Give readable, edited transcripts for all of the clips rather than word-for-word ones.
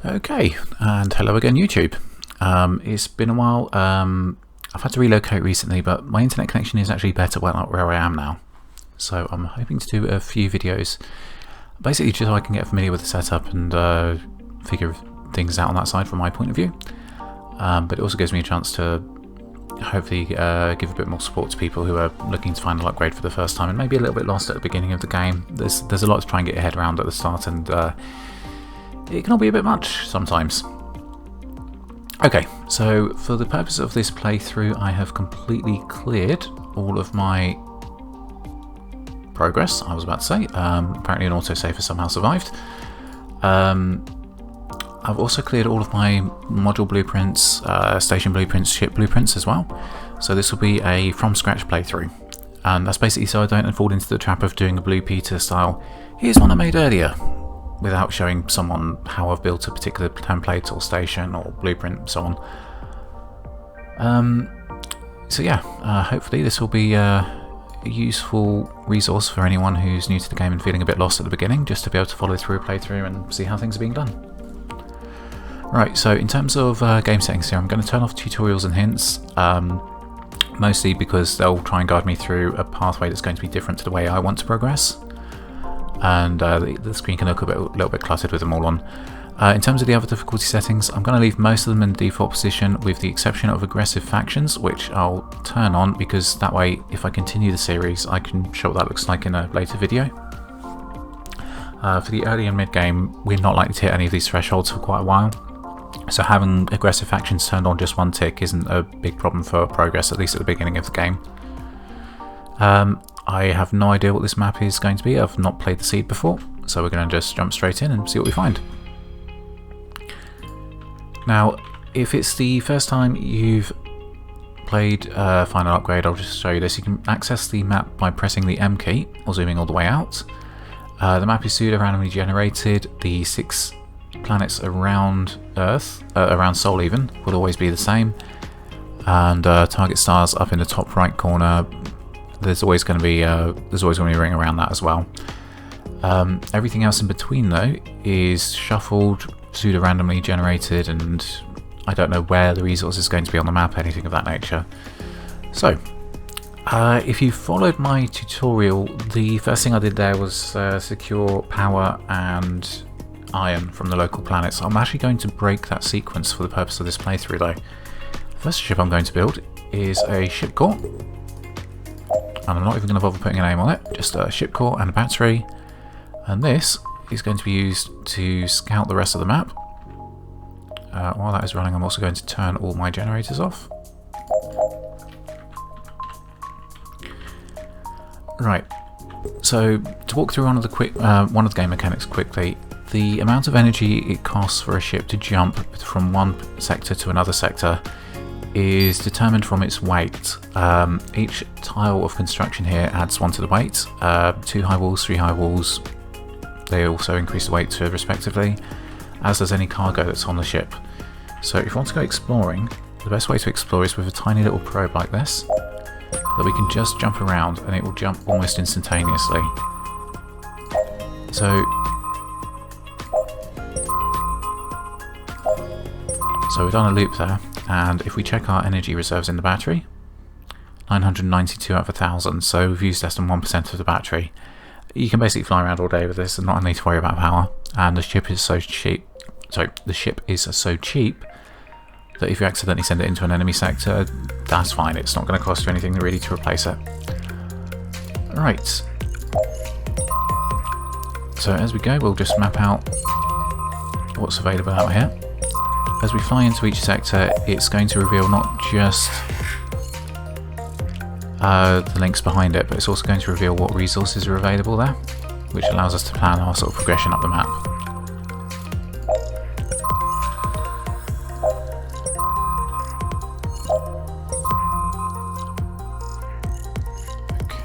Okay, and hello again YouTube. It's been a while. I've had to relocate recently, but my internet connection is actually better where I am now. So I'm hoping to do a few videos, basically just so I can get familiar with the setup and figure things out on that side from my point of view. But it also gives me a chance to hopefully give a bit more support to people who are looking to find an upgrade for the first time and maybe a little bit lost at the beginning of the game. There's a lot to try and get your head around at the start, and it can all be a bit much sometimes. Okay, so for the purpose of this playthrough, I have completely cleared all of my progress, I was about to say. Apparently an autosave has somehow survived. I've also cleared all of my module blueprints, station blueprints, ship blueprints as well. So this will be a from scratch playthrough. And that's basically so I don't fall into the trap of doing a Blue Peter style, here's one I made earlier, without showing someone how I've built a particular template or station or blueprint and so on. So yeah, hopefully this will be a useful resource for anyone who's new to the game and feeling a bit lost at the beginning, just to be able to follow through a playthrough and see how things are being done. Right, so in terms of game settings here, I'm going to turn off tutorials and hints, mostly because they'll try and guide me through a pathway that's going to be different to the way I want to progress. And the screen can look a little bit cluttered with them all on. In terms of the other difficulty settings, I'm going to leave most of them in default position with the exception of aggressive factions, which I'll turn on because that way if I continue the series I can show what that looks like in a later video. For the early and mid game, we're not likely to hit any of these thresholds for quite a while, so having aggressive factions turned on just one tick isn't a big problem for progress, at least at the beginning of the game. I have no idea what this map is going to be. I've not played the Seed before, so we're going to just jump straight in and see what we find. Now, if it's the first time you've played Final Upgrade, I'll just show you this. You can access the map by pressing the M key or zooming all the way out. The map is pseudo-randomly generated. The 6 planets around Earth, around Sol even, will always be the same. And target stars up in the top right corner. There's always going to be a ring around that as well. Everything else in between though is shuffled, pseudo-randomly generated, and I don't know where the resource is going to be on the map, anything of that nature. So, if you followed my tutorial, the first thing I did there was secure power and iron from the local planets. I'm actually going to break that sequence for the purpose of this playthrough though. The first ship I'm going to build is a ship core. And I'm not even going to bother putting a name on it, just a ship core and a battery. And this is going to be used to scout the rest of the map. While that is running, I'm also going to turn all my generators off. Right, so to walk through one of the game mechanics quickly, the amount of energy it costs for a ship to jump from one sector to another sector is determined from its weight. Each tile of construction here adds 1 to the weight. 2 high walls, 3 high walls, they also increase the weight to respectively, as does any cargo that's on the ship. So if you want to go exploring, the best way to explore is with a tiny little probe like this, that we can just jump around and it will jump almost instantaneously. So we've done a loop there, and if we check our energy reserves in the battery, 992 out of 1,000, so we've used less than 1% of the battery. You can basically fly around all day with this and not need to worry about power, and the ship is so cheap. The ship is so cheap that if you accidentally send it into an enemy sector, that's fine. It's not going to cost you anything really to replace it. Right. So as we go, we'll just map out what's available out here. As we fly into each sector, it's going to reveal not just the links behind it, but it's also going to reveal what resources are available there, which allows us to plan our sort of progression up the map.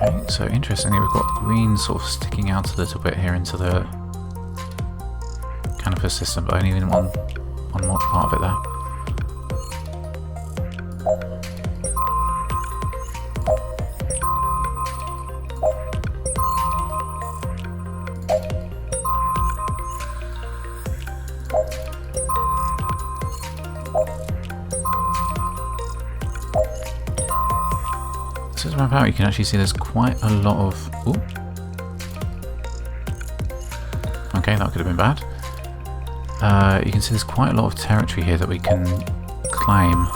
Okay, so interestingly we've got green sort of sticking out a little bit here into the canister system, but only in one part of it there. the map out, you can actually see there's quite a lot of... Ooh. Okay, that could have been bad. You can see there's quite a lot of territory here that we can claim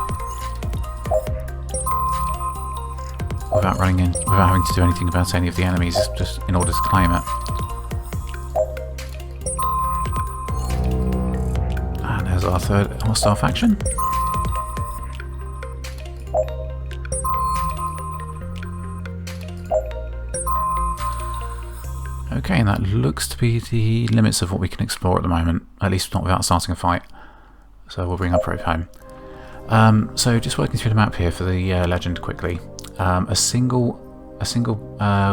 without having to do anything about any of the enemies, just in order to claim it. And there's our third hostile faction. Okay, and that looks to be the limits of what we can explore at the moment, at least not without starting a fight. So we'll bring our probe home. So just working through the map here for the legend quickly. A single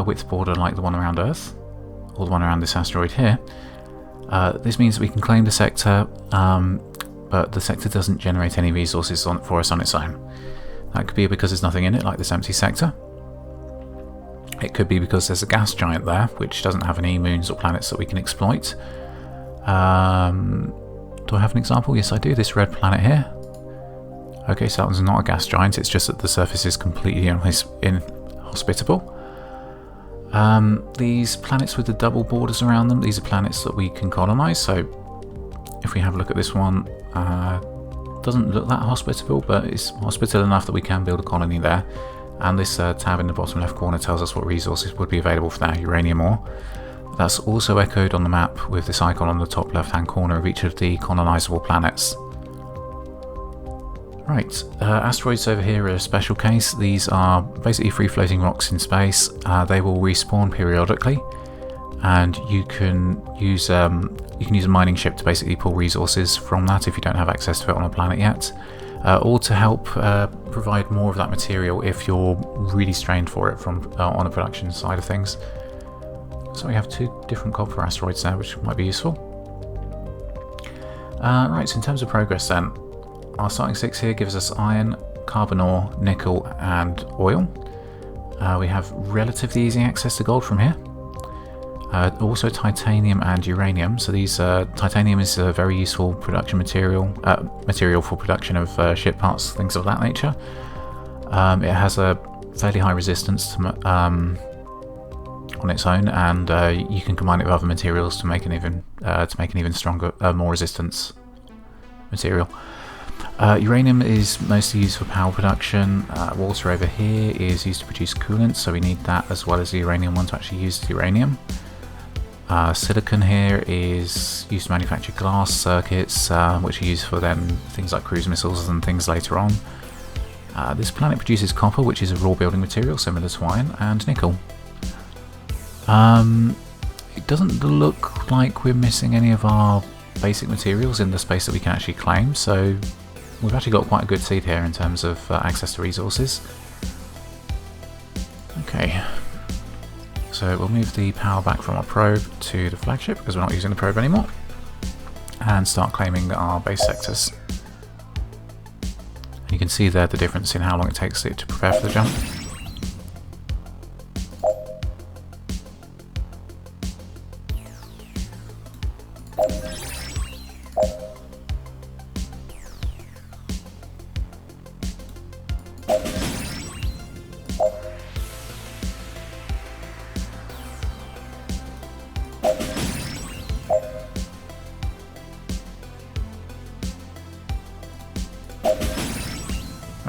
width border like the one around Earth, or the one around this asteroid here. This means that we can claim the sector, but the sector doesn't generate any resources for us on its own. That could be because there's nothing in it, like this empty sector. It could be because there's a gas giant there, which doesn't have any moons or planets that we can exploit. Do I have an example? Yes, I do. This red planet here. Okay, so that one's not a gas giant, it's just that the surface is completely inhospitable. These planets with the double borders around them, these are planets that we can colonize. So if we have a look at this one, doesn't look that hospitable, but it's hospitable enough that we can build a colony there. And this tab in the bottom left corner tells us what resources would be available for that, uranium ore. That's also echoed on the map with this icon on the top left hand corner of each of the colonizable planets. Right, asteroids over here are a special case. These are basically free floating rocks in space. They will respawn periodically, and you can use a mining ship to basically pull resources from that if you don't have access to it on a planet yet. Or to help provide more of that material if you're really strained for it from on the production side of things. So we have two different copper asteroids there, which might be useful. Right, so in terms of progress then, our starting 6 here gives us iron, carbon ore, nickel and oil. We have relatively easy access to gold from here. Also titanium and uranium. So these titanium is a very useful production material for production of ship parts, things of that nature. It has a fairly high resistance to, on its own, and you can combine it with other materials to make an even stronger, more resistance material. Uranium is mostly used for power production. Water over here is used to produce coolant, so we need that as well as the uranium one to actually use the uranium. Silicon here is used to manufacture glass circuits, which are used for then things like cruise missiles and things later on. This planet produces copper, which is a raw building material similar to iron, and nickel. It doesn't look like we're missing any of our basic materials in the space that we can actually claim, so we've actually got quite a good seed here in terms of access to resources. Okay. So we'll move the power back from our probe to the flagship because we're not using the probe anymore, and start claiming our base sectors. You can see there the difference in how long it takes it to prepare for the jump.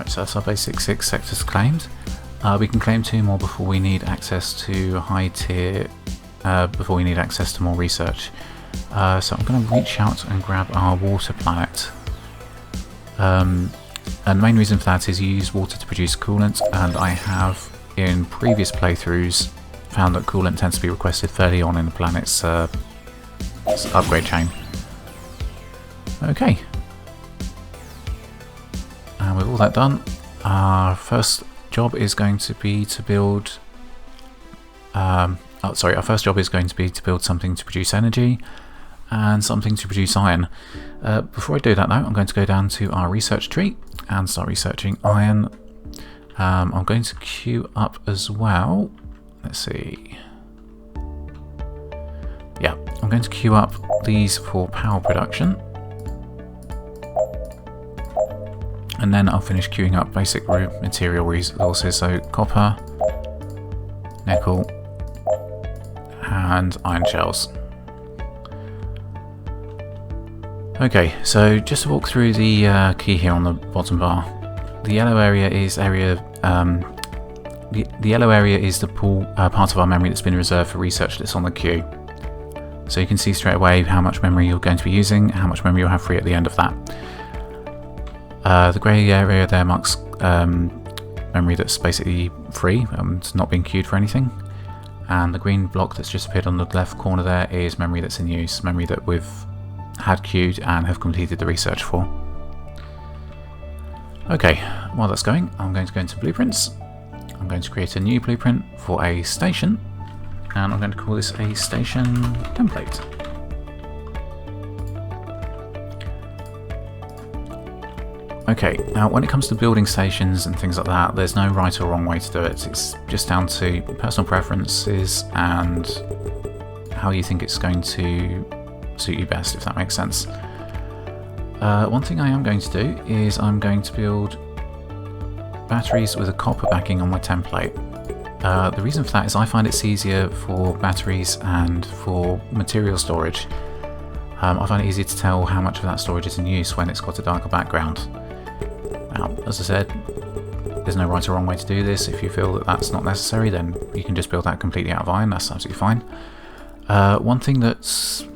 So that's our basic 6 sectors claimed. We can claim 2 more before we need access to high tier, before we need access to more research. So I'm going to reach out and grab our water planet. And the main reason for that is you use water to produce coolant, and I have in previous playthroughs found that coolant tends to be requested fairly on in the planet's upgrade chain. Okay. And with all that done, our first job is going to be to build. Our first job is going to be to build something to produce energy and something to produce iron. Before I do that, though, I'm going to go down to our research tree and start researching iron. I'm going to queue up as well. Let's see. Yeah, I'm going to queue up these for power production. And then I'll finish queuing up basic material resources, so copper, nickel, and iron shells. Okay, so just to walk through the key here on the bottom bar. The yellow area is the yellow area is the part of our memory that's been reserved for research that's on the queue. So you can see straight away how much memory you're going to be using, how much memory you'll have free at the end of that. The grey area there marks memory that's basically free, it's not being queued for anything. And the green block that's just appeared on the left corner there is memory that's in use, memory that we've had queued and have completed the research for. Okay, while that's going, I'm going to go into blueprints. I'm going to create a new blueprint for a station, and I'm going to call this a station template. Okay, now when it comes to building stations and things like that, there's no right or wrong way to do it. It's just down to personal preferences and how you think it's going to suit you best, if that makes sense. One thing I am going to do is I'm going to build batteries with a copper backing on my template. The reason for that is I find it's easier for batteries and for material storage. I find it easier to tell how much of that storage is in use when it's got a darker background. Now, as I said, there's no right or wrong way to do this. If you feel that that's not necessary, then you can just build that completely out of iron, that's absolutely fine. One thing that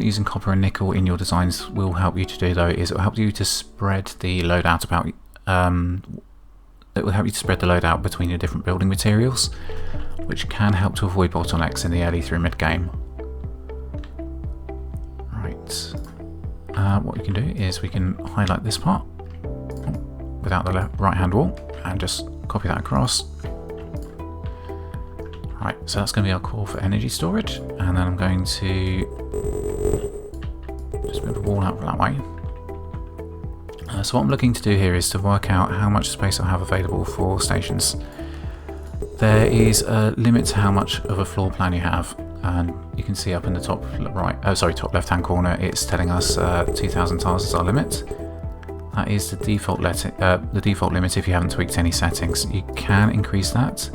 using copper and nickel in your designs will help you to do, though, is it will help you to spread the load out it will help you to spread the load out between your different building materials, which can help to avoid bottlenecks in the early through mid game. Right. What we can do is we can highlight this part without the right hand wall and just copy that across. Right, so that's going to be our core for energy storage, and then I'm going to just move the wall out that way. So what I'm looking to do here is to work out how much space I have available for stations. There is a limit to how much of a floor plan you have, and you can see up in the top left hand corner it's telling us 2,000 tiles is our limit. That is the default limit if you haven't tweaked any settings. You can increase that.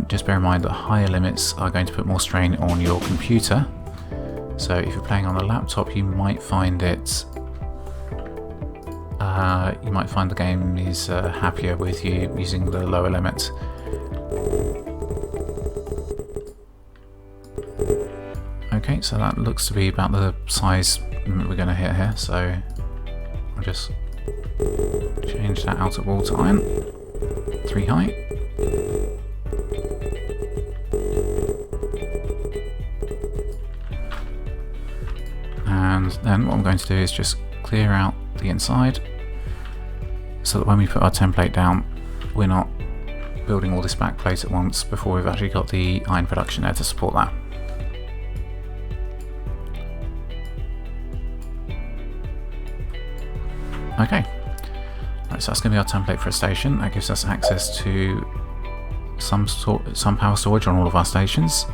Just bear in mind that higher limits are going to put more strain on your computer. So if you're playing on a laptop, you might find it. You might find the game is happier with you using the lower limit. Okay, so that looks to be about the size we're going to hit here. So I'll just change that outer wall to iron, 3 high. And then what I'm going to do is just clear out the inside so that when we put our template down, we're not building all this back plate at once before we've actually got the iron production there to support that. Okay, right, so that's going to be our template for a station. That gives us access to some power storage on all of our stations,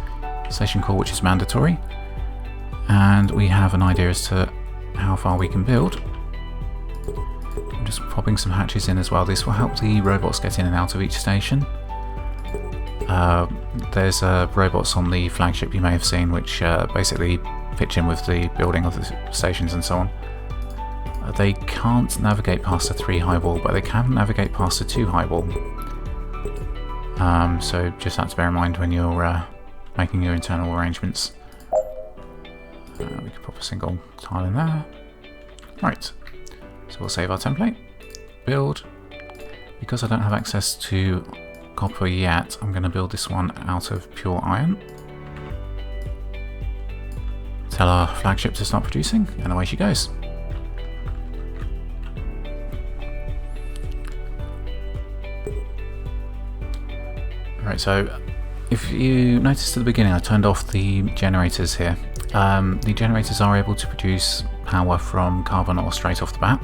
station core which is mandatory, and we have an idea as to how far we can build. I'm just popping some hatches in as well. This will help the robots get in and out of each station. There's robots on the flagship you may have seen which basically pitch in with the building of the stations and so on. They can't navigate past a 3 high wall, but they can navigate past a 2 high wall. So just have to bear in mind when you're making your internal arrangements. We can pop a single tile in there. Right, so we'll save our template, build. Because I don't have access to copper yet, I'm going to build this one out of pure iron. Tell our flagship to start producing, and away she goes. Right, so if you noticed at the beginning I turned off the generators here. The generators are able to produce power from carbon or straight off the bat,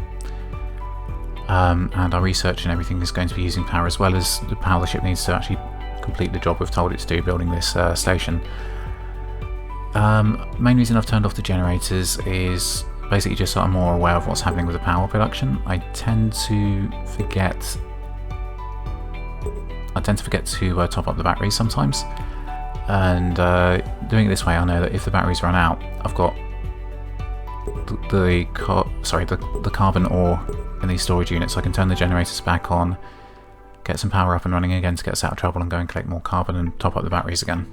and our research and everything is going to be using power as well as the power the ship needs to actually complete the job we've told it to do building this station. Main reason I've turned off the generators is basically just so I'm more aware of what's happening with the power production. I tend to forget I tend to forget to top up the batteries sometimes, and doing it this way I know that if the batteries run out, I've got the carbon ore in these storage units. So I can turn the generators back on, get some power up and running again to get us out of trouble, and go and collect more carbon and top up the batteries again.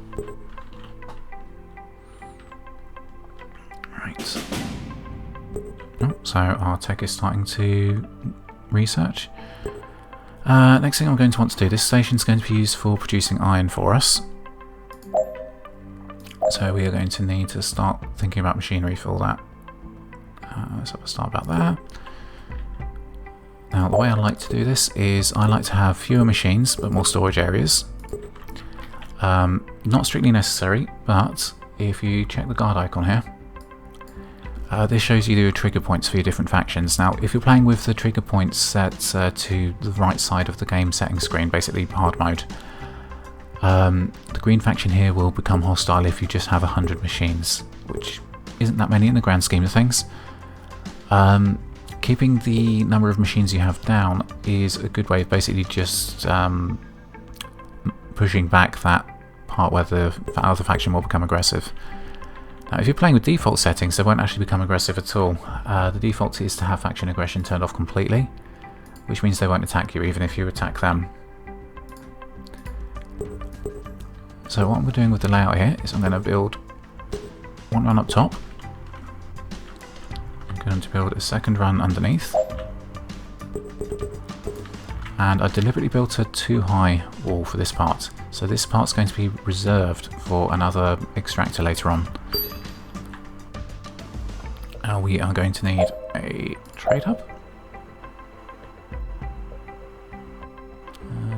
Right. Oh, so our tech is starting to research. Next thing I'm going to want to do, this station is going to be used for producing iron for us. So we are going to need to start thinking about machinery for all that. Let's have a start about there. Now the way I like to do this is I like to have fewer machines but more storage areas. Not strictly necessary, but if you check the guard icon here, this shows you the trigger points for your different factions. Now if you're playing with the trigger points set to the right side of the game settings screen, basically hard mode, the green faction here will become hostile if you just have 100 machines, which isn't that many in the grand scheme of things. Keeping the number of machines you have down is a good way of basically just pushing back that part where the other faction will become aggressive. Now if you're playing with default settings, they won't actually become aggressive at all. The default is to have faction aggression turned off completely, which means they won't attack you even if you attack them. So what we're doing with the layout here is I'm going to build one run up top. I'm going to build a second run underneath. And I deliberately built a too high wall for this part. So this part's going to be reserved for another extractor later on. We are going to need a trade hub.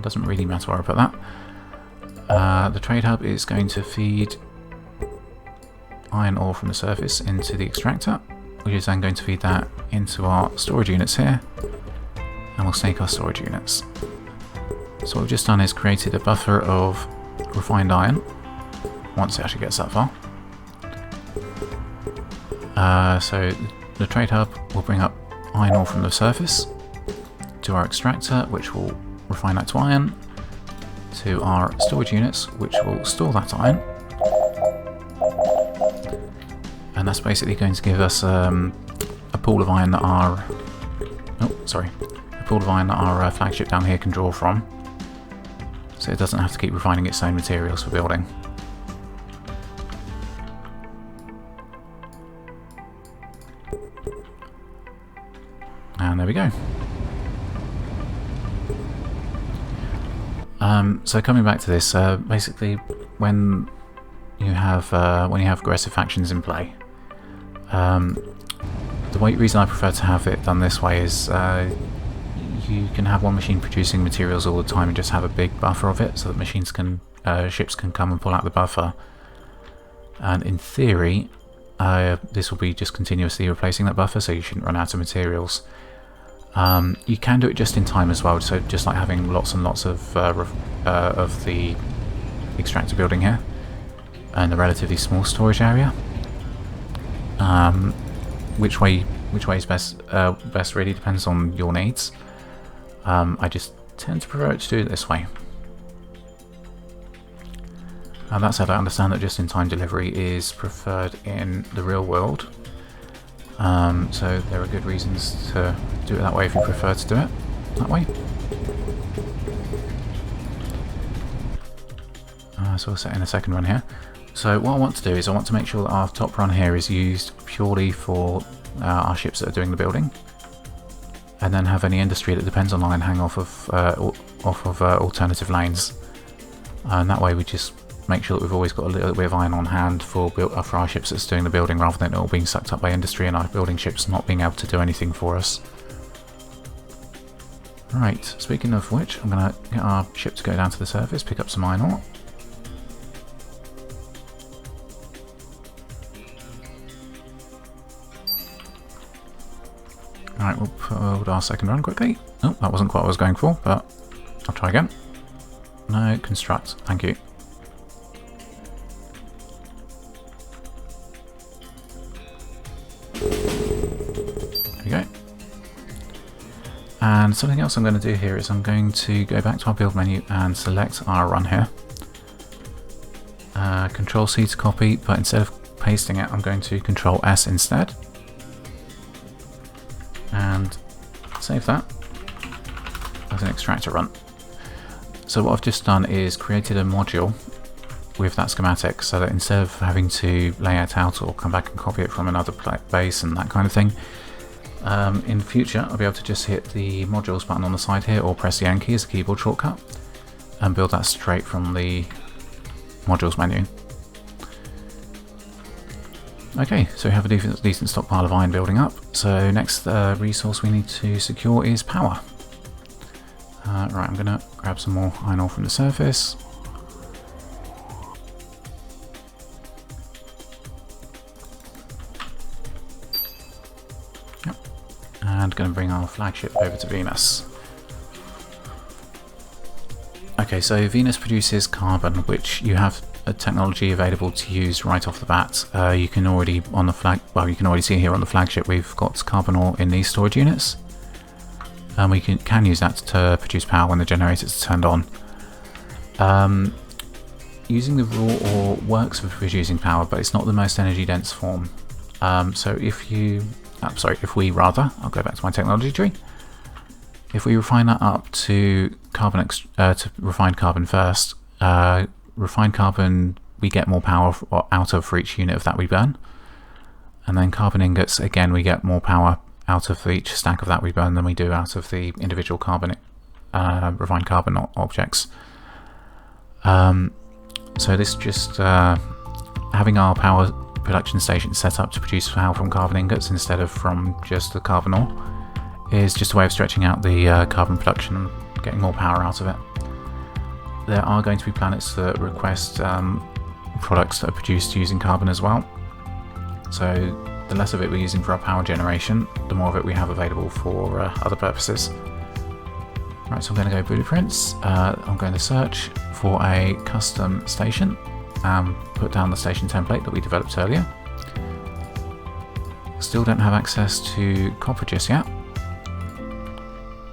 Doesn't really matter where I put that. The trade hub is going to feed iron ore from the surface into the extractor, which is then going to feed that into our storage units here, and we'll snake our storage units. So what we've just done is created a buffer of refined iron, once it actually gets that far. So the trade hub will bring up iron ore from the surface to our extractor, which will refine that to iron, to our storage units, which will store that iron. And that's basically going to give us a pool of iron that our flagship down here can draw from, so it doesn't have to keep refining its own materials for building. And there we go. So coming back to this, basically when you have aggressive factions in play, the reason I prefer to have it done this way is you can have one machine producing materials all the time and just have a big buffer of it, so that ships can come and pull out the buffer. And in theory, this will be just continuously replacing that buffer, so you shouldn't run out of materials. You can do it just in time as well, so just like having lots and lots of the extractor building here and a relatively small storage area. Which way is best really depends on your needs. I just tend to prefer to do it this way. That said, I understand that just-in-time delivery is preferred in the real world, so there are good reasons to do it that way if you prefer to do it that way. So we'll set in a second run here. So what I want to do is I want to make sure that our top run here is used purely for our ships that are doing the building, and then have any industry that depends on line hang off of alternative lanes. And that way we just make sure that we've always got a little bit of iron on hand for our ships that's doing the building, rather than it all being sucked up by industry and our building ships not being able to do anything for us. Right, speaking of which, I'm going to get our ship to go down to the surface, pick up some iron ore. Alright, we'll put our second run quickly. Oh, that wasn't quite what I was going for, but I'll try again. No, construct, thank you. There we go. And something else I'm going to do here is I'm going to go back to our build menu and select our run here. Control C to copy, but instead of pasting it, I'm going to Control S instead. And save that as an extractor run. So what I've just done is created a module with that schematic, so that instead of having to lay it out or come back and copy it from another base and that kind of thing, in future I'll be able to just hit the modules button on the side here or press the N key as a keyboard shortcut and build that straight from the modules menu. Okay, so we have a decent stockpile of iron building up. So next resource we need to secure is power. Right, I'm going to grab some more iron ore from the surface. Yep. And going to bring our flagship over to Venus. Okay, so Venus produces carbon, which you have a technology available to use right off the bat. You can already you can already see here on the flagship we've got carbon ore in these storage units. And we can use that to produce power when the generators are turned on. Using the raw ore works for producing power, but it's not the most energy dense form. So if I'll go back to my technology tree. If we refine that up to refined carbon first, refined carbon we get more power out of for each unit of that we burn, and then carbon ingots again we get more power out of each stack of that we burn than we do out of the individual carbon refined carbon objects. So this just having our power production station set up to produce power from carbon ingots instead of from just the carbon ore is just a way of stretching out the carbon production and getting more power out of it. There are going to be planets that request products that are produced using carbon as well. So the less of it we're using for our power generation, the more of it we have available for other purposes. Right, so I'm going to go blueprints. I'm going to search for a custom station and put down the station template that we developed earlier. Still don't have access to copper just yet,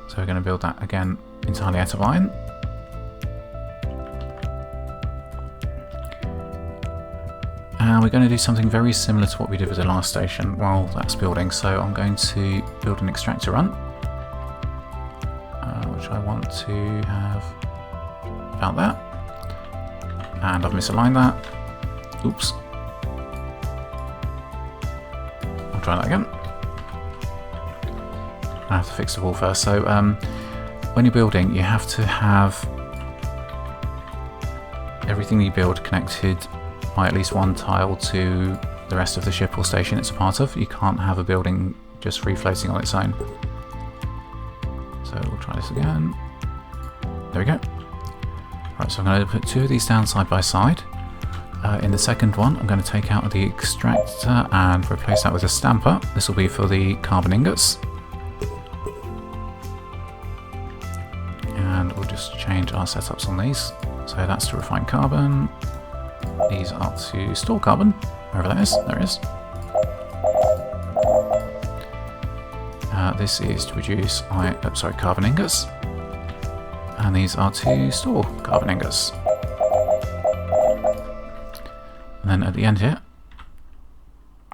so we're going to build that again entirely out of iron. And we're going to do something very similar to what we did with the last station while that's building. So I'm going to build an extractor run, which I want to have about that. And I've misaligned that. Oops. I'll try that again. I have to fix the wall first. So when you're building, you have to have everything you build connected by at least one tile to the rest of the ship or station it's a part of. You can't have a building just free floating on its own. So we'll try this again. There we go. Right, so I'm going to put two of these down side by side. In the second one, I'm going to take out the extractor and replace that with a stamper. This will be for the carbon ingots. And we'll just change our setups on these. So that's to refine carbon. These are to store carbon, wherever that is. There it is. This is to produce carbon ingots, and these are to store carbon ingots. And then at the end here,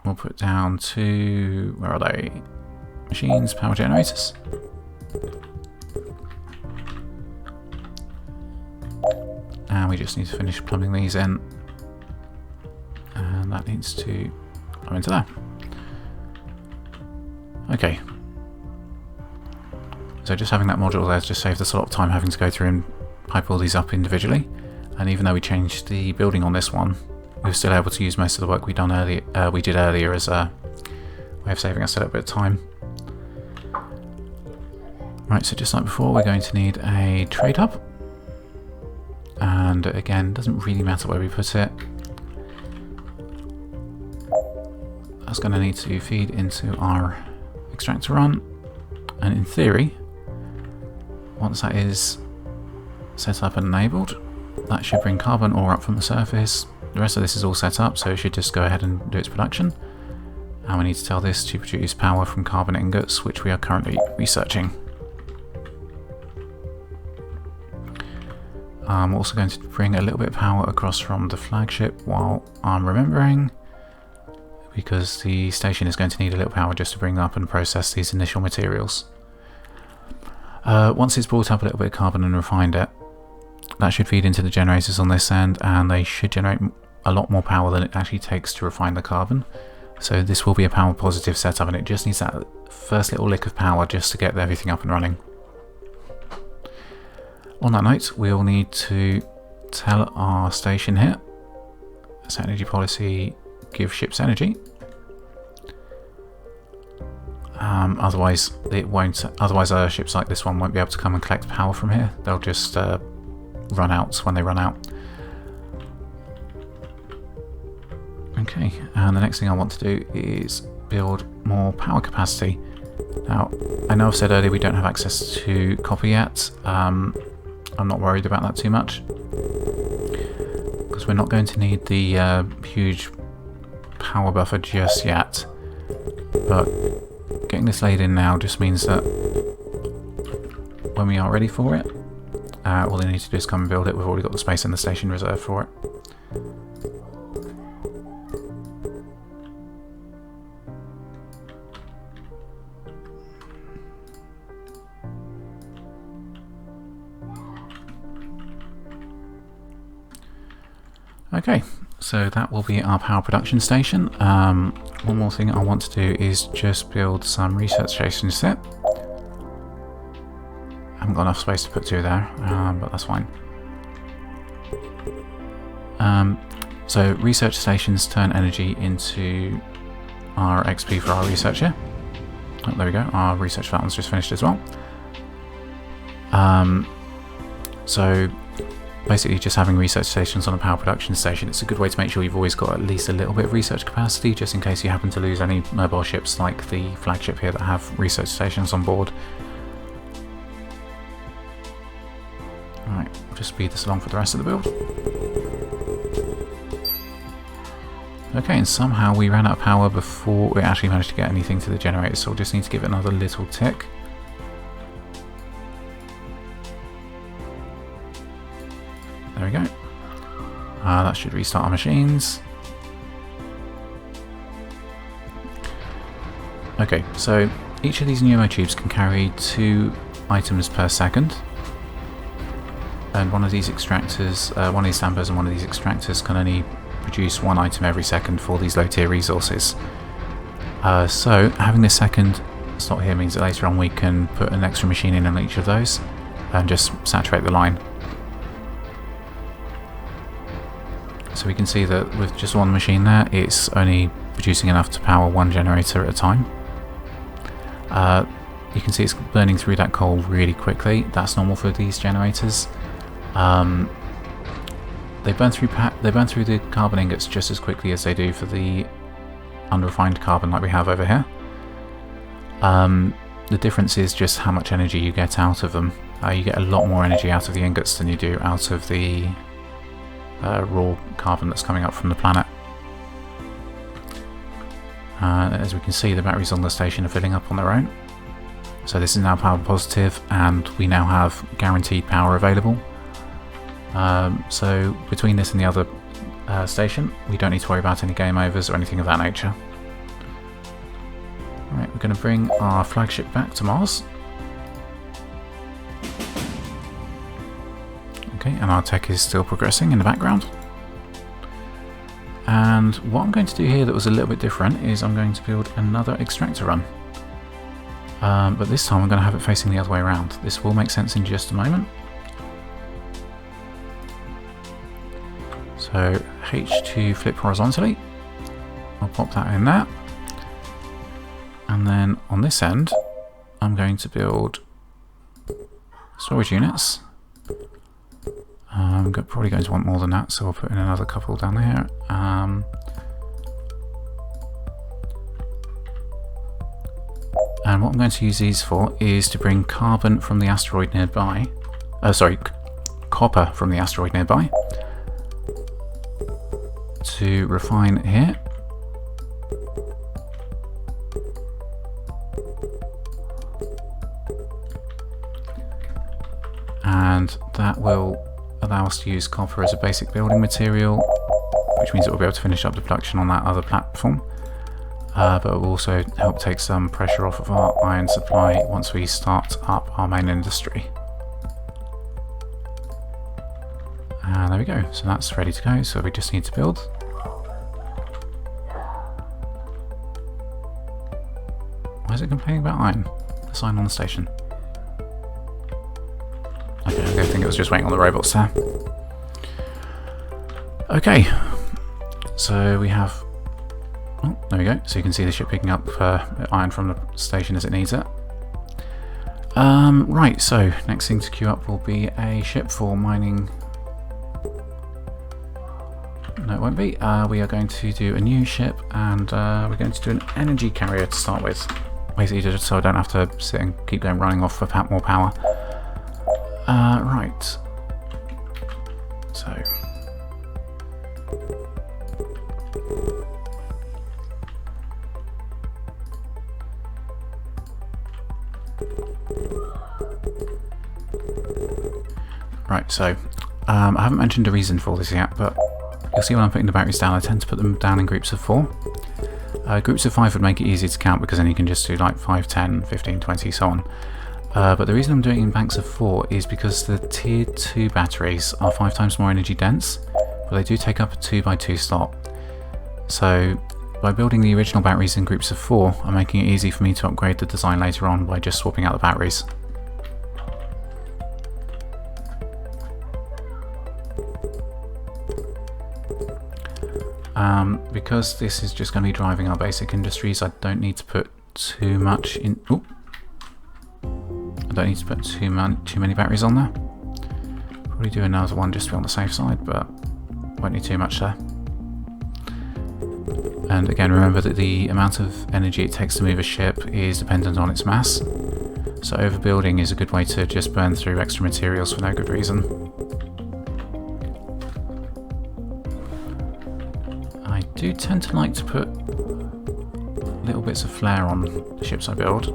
we'll put down two, where are they? Machines, power generators. And we just need to finish plumbing these in. And that needs to go into there. Okay. So just having that module there just saved us a lot of time having to go through and pipe all these up individually. And even though we changed the building on this one, we were still able to use most of the work we did earlier as a way of saving us a little bit of time. Right, so just like before, we're going to need a trade hub. And again, doesn't really matter where we put it. That's going to need to feed into our extractor run, and in theory, once that is set up and enabled, that should bring carbon ore up from the surface. The rest of this is all set up, so it should just go ahead and do its production. And we need to tell this to produce power from carbon ingots, which we are currently researching. I'm also going to bring a little bit of power across from the flagship while I'm remembering, because the station is going to need a little power just to bring up and process these initial materials. Once it's brought up a little bit of carbon and refined it, that should feed into the generators on this end, and they should generate a lot more power than it actually takes to refine the carbon. So this will be a power positive setup, and it just needs that first little lick of power just to get everything up and running. On that note, we'll need to tell our station here, set energy policy, give ships energy. Otherwise it won't. Otherwise, ships like this one won't be able to come and collect power from here. They'll just run out when they run out. Okay, and the next thing I want to do is build more power capacity. Now, I know I've said earlier we don't have access to copper yet. I'm not worried about that too much, because we're not going to need the huge power buffer just yet. But getting this laid in now just means that when we are ready for it, all they need to do is come and build it. We've already got the space in the station reserved for it. Okay, so that will be our power production station. One more thing I want to do is just build some research stations here. I haven't got enough space to put two there, but that's fine. So research stations turn energy into our XP for our research here. Oh, there we go, our research fountain's just finished as well. So basically just having research stations on a power production station, it's a good way to make sure you've always got at least a little bit of research capacity, just in case you happen to lose any mobile ships like the flagship here that have research stations on board. Alright, I'll just speed this along for the rest of the build. Okay, and somehow we ran out of power before we actually managed to get anything to the generator, so we'll just need to give it another little tick. There we go. That should restart our machines. Okay, so each of these pneumo tubes can carry 2 items per second. And one of these extractors, one of these dampers and one of these extractors can only produce 1 item every second for these low tier resources. So having this second slot here means that later on we can put an extra machine in on each of those and just saturate the line. So we can see that with just one machine there, it's only producing enough to power 1 generator at a time. You can see it's burning through that coal really quickly. That's normal for these generators. They burn through the carbon ingots just as quickly as they do for the unrefined carbon like we have over here. The difference is just how much energy you get out of them. You get a lot more energy out of the ingots than you do out of the raw carbon that's coming up from the planet. As we can see, the batteries on the station are filling up on their own. So this is now power positive, and we now have guaranteed power available. So between this and the other station, we don't need to worry about any game overs or anything of that nature. Right, we're going to bring our flagship back to Mars. Okay, and our tech is still progressing in the background. And what I'm going to do here that was a little bit different is I'm going to build another extractor run. But this time I'm going to have it facing the other way around. This will make sense in just a moment. So H2 flip horizontally. I'll pop that in there. And then on this end, I'm going to build storage units. I'm probably going to want more than that, so I'll put in another couple down there. And what I'm going to use these for is to bring carbon from the asteroid nearby. Copper from the asteroid nearby to refine here. And that will, at allow us to use copper as a basic building material, which means that we'll be able to finish up the production on that other platform. But it will also help take some pressure off of our iron supply once we start up our main industry. And there we go, so that's ready to go, so we just need to build. Why is it complaining about iron? The sign on the station. Okay, I think it was just waiting on the robots there. Okay, so we have... Oh, there we go. So you can see the ship picking up iron from the station as it needs it. Right, so next thing to queue up will be a ship for mining. No, it won't be. We are going to do a new ship, and we're going to do an energy carrier to start with. Basically, just so I don't have to sit and keep going running off for more power. Right. So. Right, so I haven't mentioned a reason for this yet, but you'll see when I'm putting the batteries down, I tend to put them down in groups of 4. Groups of 5 would make it easy to count because then you can just do like 5, 10, 15, 20, so on. But the reason I'm doing it in banks of 4 is because the tier 2 batteries are 5 times more energy dense, but they do take up a 2x2 slot. So by building the original batteries in groups of 4, I'm making it easy for me to upgrade the design later on by just swapping out the batteries. Because this is just going to be driving our basic industries, I don't need to put too much in. Ooh. I don't need to put too many batteries on there. Probably do another one just to be on the safe side, but won't need too much there. And again, remember that the amount of energy it takes to move a ship is dependent on its mass. So overbuilding is a good way to just burn through extra materials for no good reason. I do tend to like to put little bits of flair on the ships I build.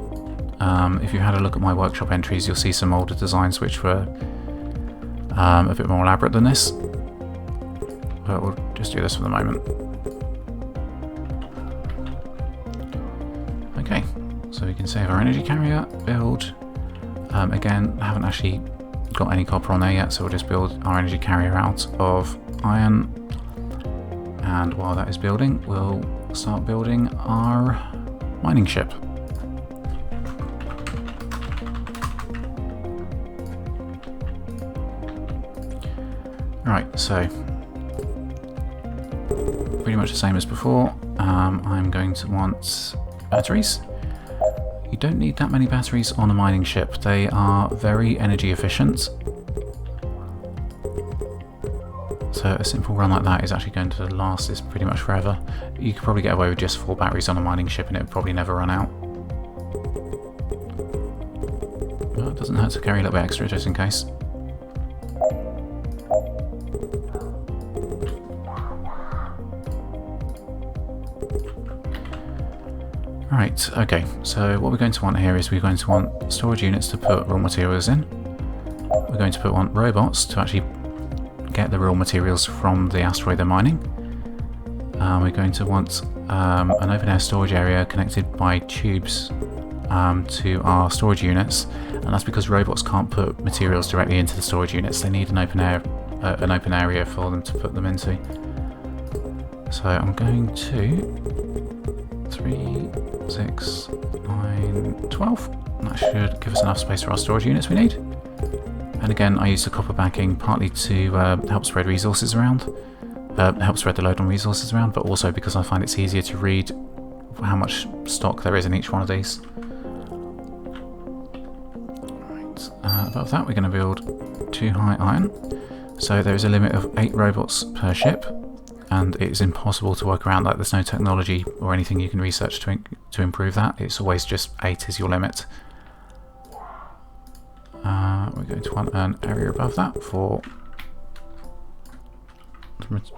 If you had a look at my workshop entries, you'll see some older designs which were a bit more elaborate than this. But we'll just do this for the moment. Okay, so we can save our energy carrier, build. Again, I haven't actually got any copper on there yet, so we'll just build our energy carrier out of iron. And while that is building, we'll start building our mining ship. Right, so pretty much the same as before. I'm going to want batteries. You don't need that many batteries on a mining ship. They are very energy efficient. So a simple run like that is actually going to last this pretty much forever. You could probably get away with just 4 batteries on a mining ship and it would probably never run out. But it doesn't hurt to carry a little bit extra just in case. Right, okay, so what we're going to want here is we're going to want storage units to put raw materials in. We're going to want robots to actually get the raw materials from the asteroid they're mining. We're going to want an open air storage area connected by tubes to our storage units, and that's because robots can't put materials directly into the storage units. They need an open area for them to put them into. So I'm going to 3, 6, 9, 12. That should give us enough space for our storage units we need. And again, I use the copper backing partly to help spread resources around, help spread the load on resources around, but also because I find it's easier to read how much stock there is in each one of these. Right, above that we're going to build 2 high iron. So there is a limit of 8 robots per ship, and it is impossible to work around that. There's no technology or anything you can research to improve that. It's always just 8 is your limit. We're going to want an area above that for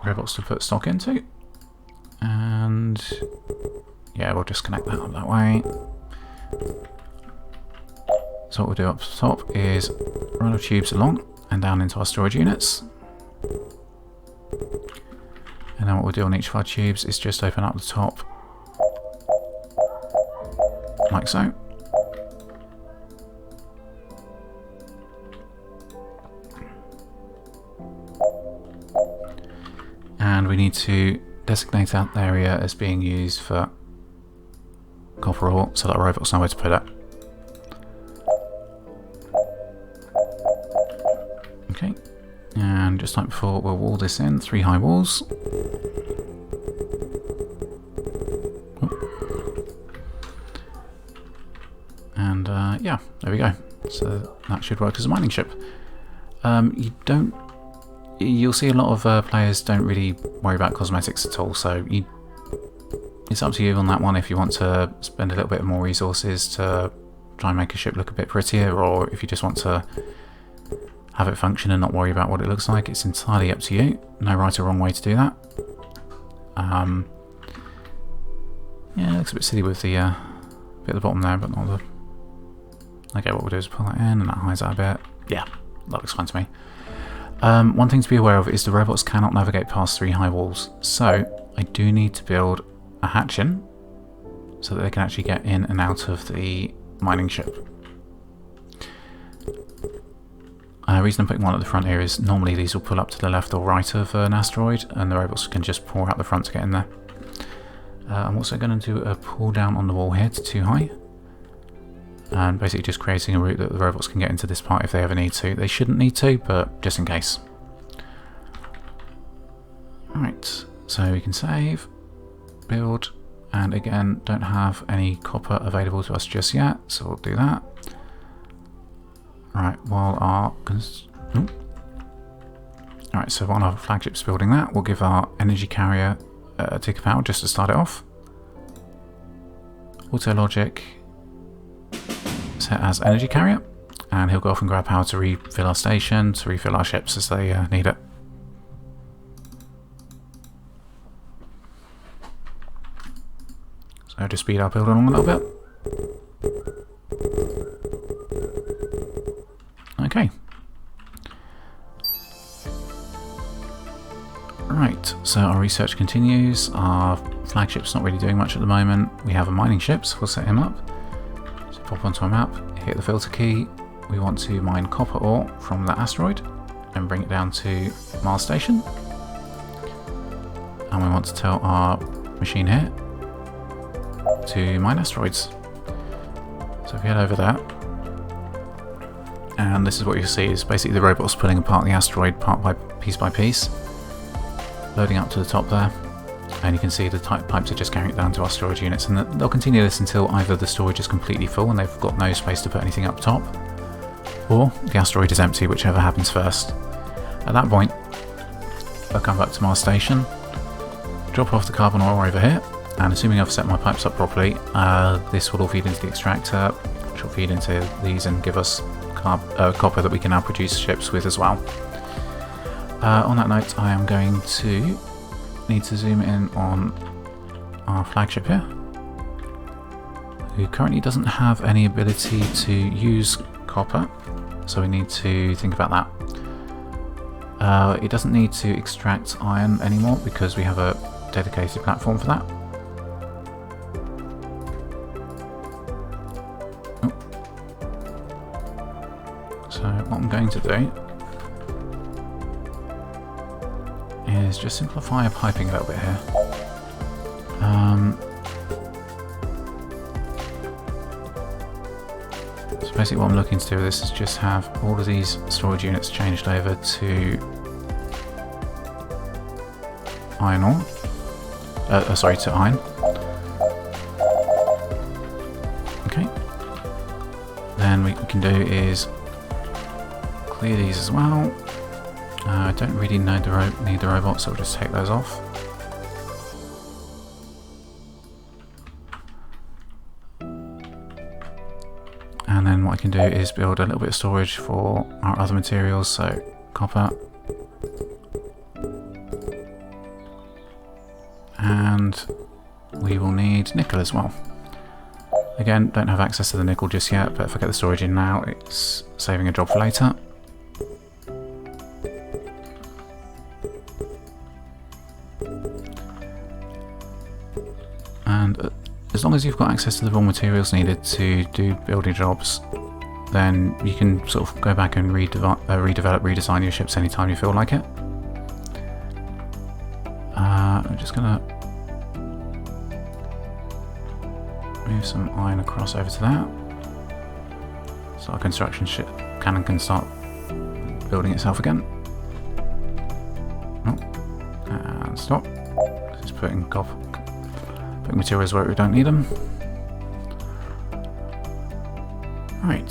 robots to put stock into. And yeah, we'll just connect that up that way. So what we'll do up top is run of tubes along, and down into our storage units. And then what we'll do on each of our tubes is just open up the top, like so. And we need to designate that area as being used for copper ore so that our robots know where to put it. Okay, and just like before, we'll wall this in, 3 high walls. And yeah, there we go. So that should work as a mining ship. You'll see a lot of players don't really worry about cosmetics at all, so it's up to you on that one if you want to spend a little bit more resources to try and make a ship look a bit prettier, or if you just want to have it function and not worry about what it looks like. It's entirely up to you. No right or wrong way to do that. Yeah, it looks a bit silly with the bit at the bottom there, but not the... Okay, what we'll do is pull that in and that hides that a bit. Yeah, that looks fine to me. One thing to be aware of is the robots cannot navigate past 3 high walls, so I do need to build a hatch in so that they can actually get in and out of the mining ship. The reason I'm putting one at the front here is normally these will pull up to the left or right of an asteroid and the robots can just pour out the front to get in there. I'm also going to do a pull down on the wall here to 2 high. And basically just creating a route that the robots can get into this part if they ever need to. They shouldn't need to, but just in case. Alright, so we can save, build, and again, don't have any copper available to us just yet, so we'll do that. Alright, while our... Alright, so while our flagship's building that, we'll give our energy carrier a tick of power just to start it off. Auto logic set as energy carrier, and he'll go off and grab power to refill our station, to refill our ships as they need it. So just speed our build along a little bit. Okay. Right, so our research continues. Our flagship's not really doing much at the moment. We have a mining ship, so we'll set him up. Pop onto a map, hit the filter key. We want to mine copper ore from the asteroid and bring it down to Mars Station. And we want to tell our machine here to mine asteroids. So if we head over there, and this is what you see is basically the robots pulling apart the asteroid part by piece, loading up to the top there. And you can see the pipes are just carrying it down to our storage units, and they'll continue this until either the storage is completely full and they've got no space to put anything up top, or the asteroid is empty, whichever happens first. At that point, I'll come back to Mars Station, drop off the carbon ore over here, and assuming I've set my pipes up properly, this will all feed into the extractor, which will feed into these and give us copper that we can now produce ships with as well. On that note, I am going to need to zoom in on our flagship here, who currently doesn't have any ability to use copper, so we need to think about that. It doesn't need to extract iron anymore because we have a dedicated platform for that. So what I'm going to do is just simplify our piping a little bit here. So basically what I'm looking to do with this is just have all of these storage units changed over to iron ore. Sorry, to iron. Okay. Then what we can do is clear these as well. I don't really need the robot, so I'll just take those off. And then what I can do is build a little bit of storage for our other materials, so copper. And we will need nickel as well. Again, don't have access to the nickel just yet, but if I get the storage in now, it's saving a job for later. as you've got access to the raw materials needed to do building jobs, then you can sort of go back and redevelop, redesign your ships anytime you feel like it. I'm just gonna move some iron across over to that, so our construction ship cannon can start building itself again. Oh, and stop. Just putting materials where we don't need them. Right.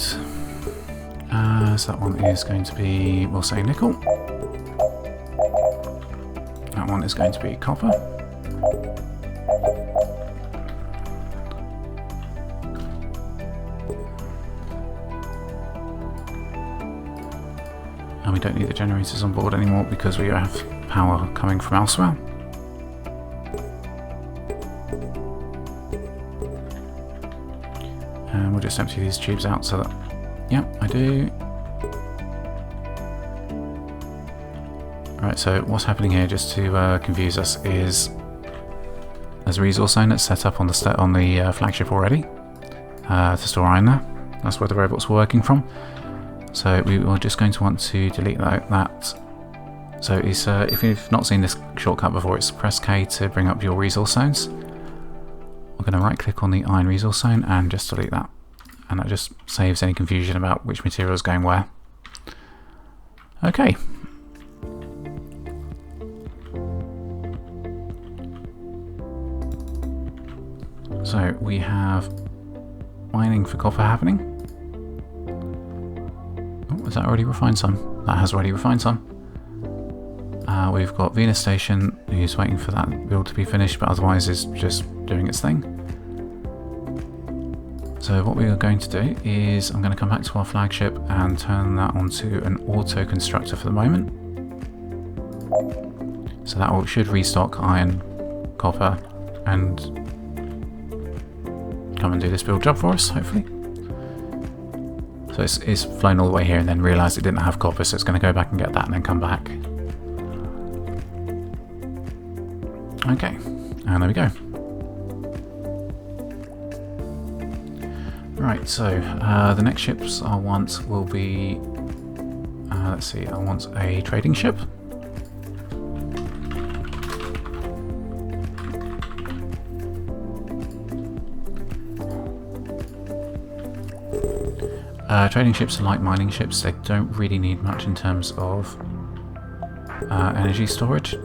So that one is going to be, we'll say nickel. That one is going to be copper. And we don't need the generators on board anymore because we have power coming from elsewhere. And we'll just empty these tubes out so that, yep, I do. Right, so what's happening here, just to confuse us, is there's a resource zone that's set up on the flagship already to store iron there. That's where the robots were working from. So we are just going to want to delete that. So it's, if you've not seen this shortcut before, it's press K to bring up your resource zones. I'm going to right click on the iron resource zone and just delete that. And that just saves any confusion about which material is going where. Okay. So we have mining for copper happening. Oh, has that already refined some? That has already refined some. We've got Venus Station, who's waiting for that build to be finished, but otherwise is just doing its thing. So what we are going to do is I'm going to come back to our flagship and turn that onto an auto constructor for the moment. So that should restock iron, copper, and come and do this build job for us, hopefully. So it's flown all the way here and then realised it didn't have copper, so it's going to go back and get that and then come back. Okay, and there we go. Right, so the next ships I want will be, let's see, I want a trading ship. Trading ships are like mining ships, they don't really need much in terms of energy storage.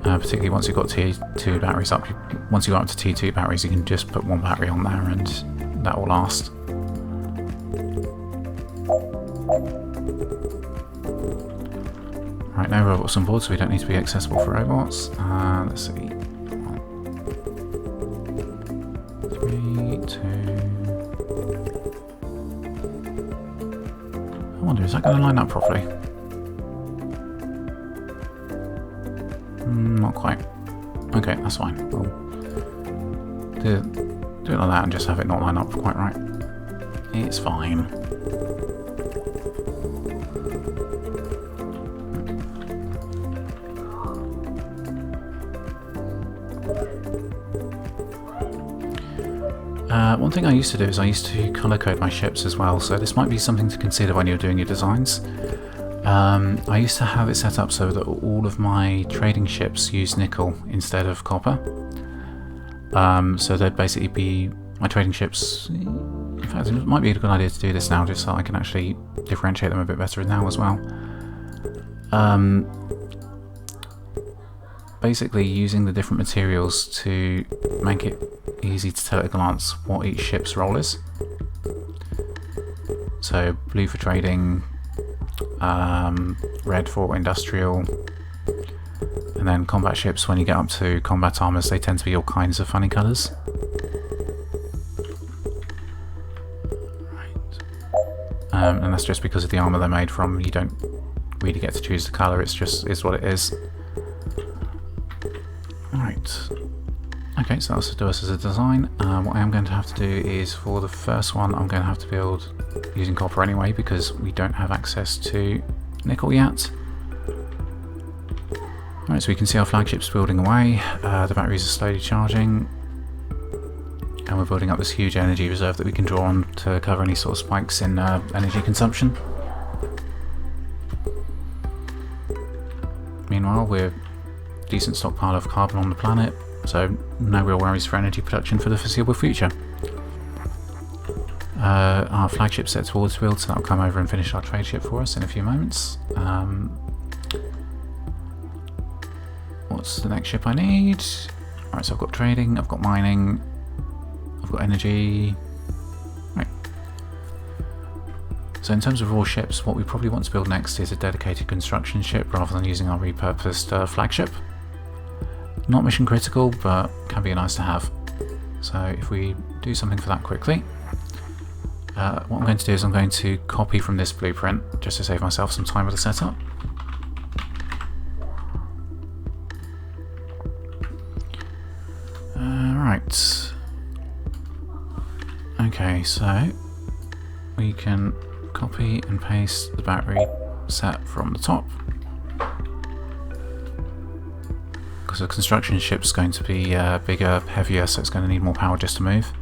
Particularly once you've got T2 batteries up, once you go up to T2 batteries you can just put one battery on there and that will last. Right, no robots on board, so we don't need to be accessible for robots. Let's see. 3, 2... I wonder, is that going to line up properly? Not quite. Okay, that's fine. We'll do it like that and just have it not line up quite right. It's fine. One thing I used to do is I used to colour code my ships as well, so this might be something to consider when you're doing your designs. I used to have it set up so that all of my trading ships use nickel instead of copper. So they'd basically be my trading ships. In fact, it might be a good idea to do this now, just so I can actually differentiate them a bit better now as well. Basically using the different materials to make it easy to tell at a glance what each ship's role is. So blue for trading, red for industrial, and then combat ships, when you get up to combat armors, they tend to be all kinds of funny colours. And that's just because of the armour they're made from. You don't really get to choose the colour, it's just is what it is. Right. Okay, so that's to do us as a design. What I am going to have to do is, for the first one, I'm going to have to build using copper anyway, because we don't have access to nickel yet. Right, so we can see our flagship's building away, the batteries are slowly charging, and we're building up this huge energy reserve that we can draw on to cover any sort of spikes in energy consumption. Meanwhile, we're a decent stockpile of carbon on the planet, so no real worries for energy production for the foreseeable future. Our flagship's set towards build, so that'll come over and finish our trade ship for us in a few moments. What's the next ship I need? Alright, so I've got trading, I've got mining, I've got energy. Right. So in terms of raw ships, what we probably want to build next is a dedicated construction ship rather than using our repurposed flagship. Not mission critical, but can be nice to have. So if we do something for that quickly, what I'm going to do is I'm going to copy from this blueprint just to save myself some time with the setup. Right. Okay, so we can copy and paste the battery set from the top. Because the construction ship's going to be bigger, heavier, so it's going to need more power just to move.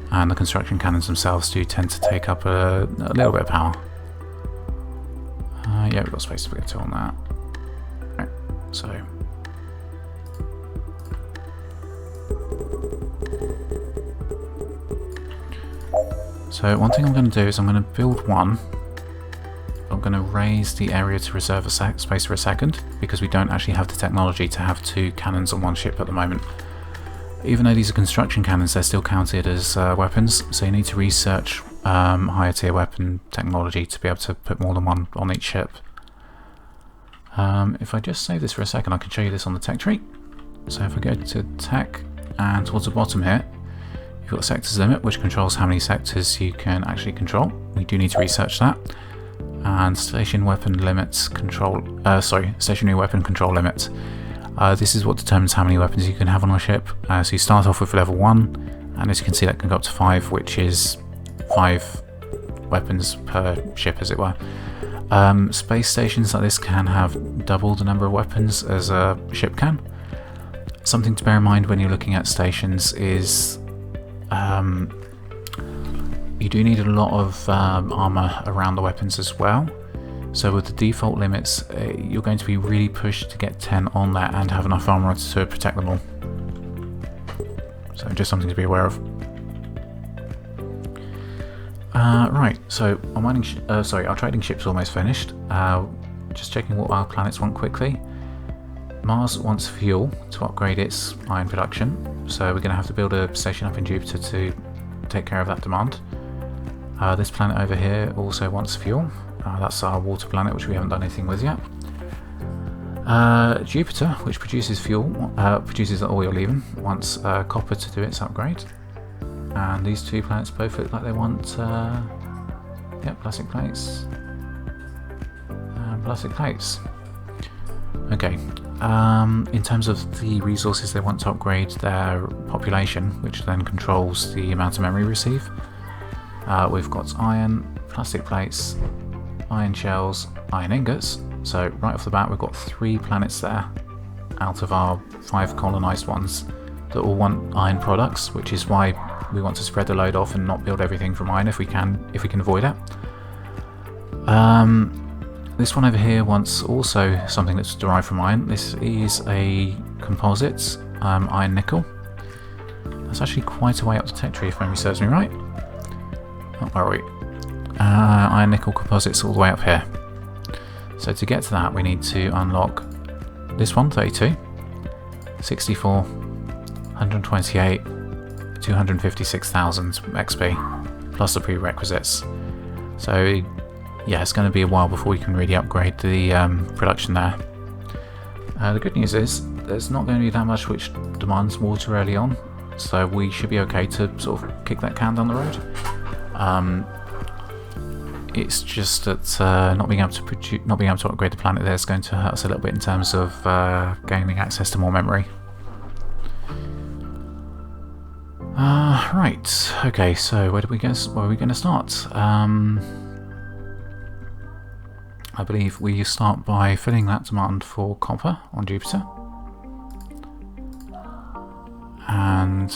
And the construction cannons themselves do tend to take up a little bit of power. Yeah, we've got space to get to on that. Right, so. So one thing I'm going to do is I'm going to build one. I'm going to raise the area to reserve a space for a second, because we don't actually have the technology to have 2 cannons on one ship at the moment. Even though these are construction cannons, they're still counted as weapons, so you need to research higher tier weapon technology to be able to put more than one on each ship. If I just save this for a second, I can show you this on the tech tree. So if I go to tech, and towards the bottom here, you've got sectors limit, which controls how many sectors you can actually control. We do need to research that. And stationary weapon control limit. This is what determines how many weapons you can have on a ship. So you start off with level 1, and as you can see that can go up to 5, which is 5 weapons per ship, as it were. Space stations like this can have double the number of weapons as a ship can. Something to bear in mind when you're looking at stations is you do need a lot of armour around the weapons as well. So with the default limits, you're going to be really pushed to get 10 on there and have enough armour to protect them all. So just something to be aware of. Right, so our trading ship's almost finished. Just checking what our planets want quickly. Mars wants fuel to upgrade its iron production, so we're going to have to build a station up in Jupiter to take care of that demand. This planet over here also wants fuel. That's our water planet, which we haven't done anything with yet. Jupiter, which produces fuel, produces oil even, wants copper to do its upgrade. And these 2 planets both look like they want plastic plates. Plastic plates. Okay. In terms of the resources they want to upgrade their population, which then controls the amount of memory we receive, we've got iron, plastic plates, iron shells, iron ingots. So right off the bat we've got 3 planets there out of our 5 colonised ones that all want iron products, which is why we want to spread the load off and not build everything from iron if we can avoid it. This one over here wants also something that's derived from iron. This is a composite iron nickel. That's actually quite a way up the tech tree if memory serves me right. Oh, where are we? Iron nickel composites all the way up here. So to get to that we need to unlock this one, 32, 64, 128, 256,000 XP plus the prerequisites. So yeah, it's going to be a while before we can really upgrade the production there. The good news is there's not going to be that much which demands water early on, so we should be okay to sort of kick that can down the road. It's just that not being able to upgrade the planet there is going to hurt us a little bit in terms of gaining access to more memory. Right. Okay. So where are we going to start? I believe we start by filling that demand for copper on Jupiter. And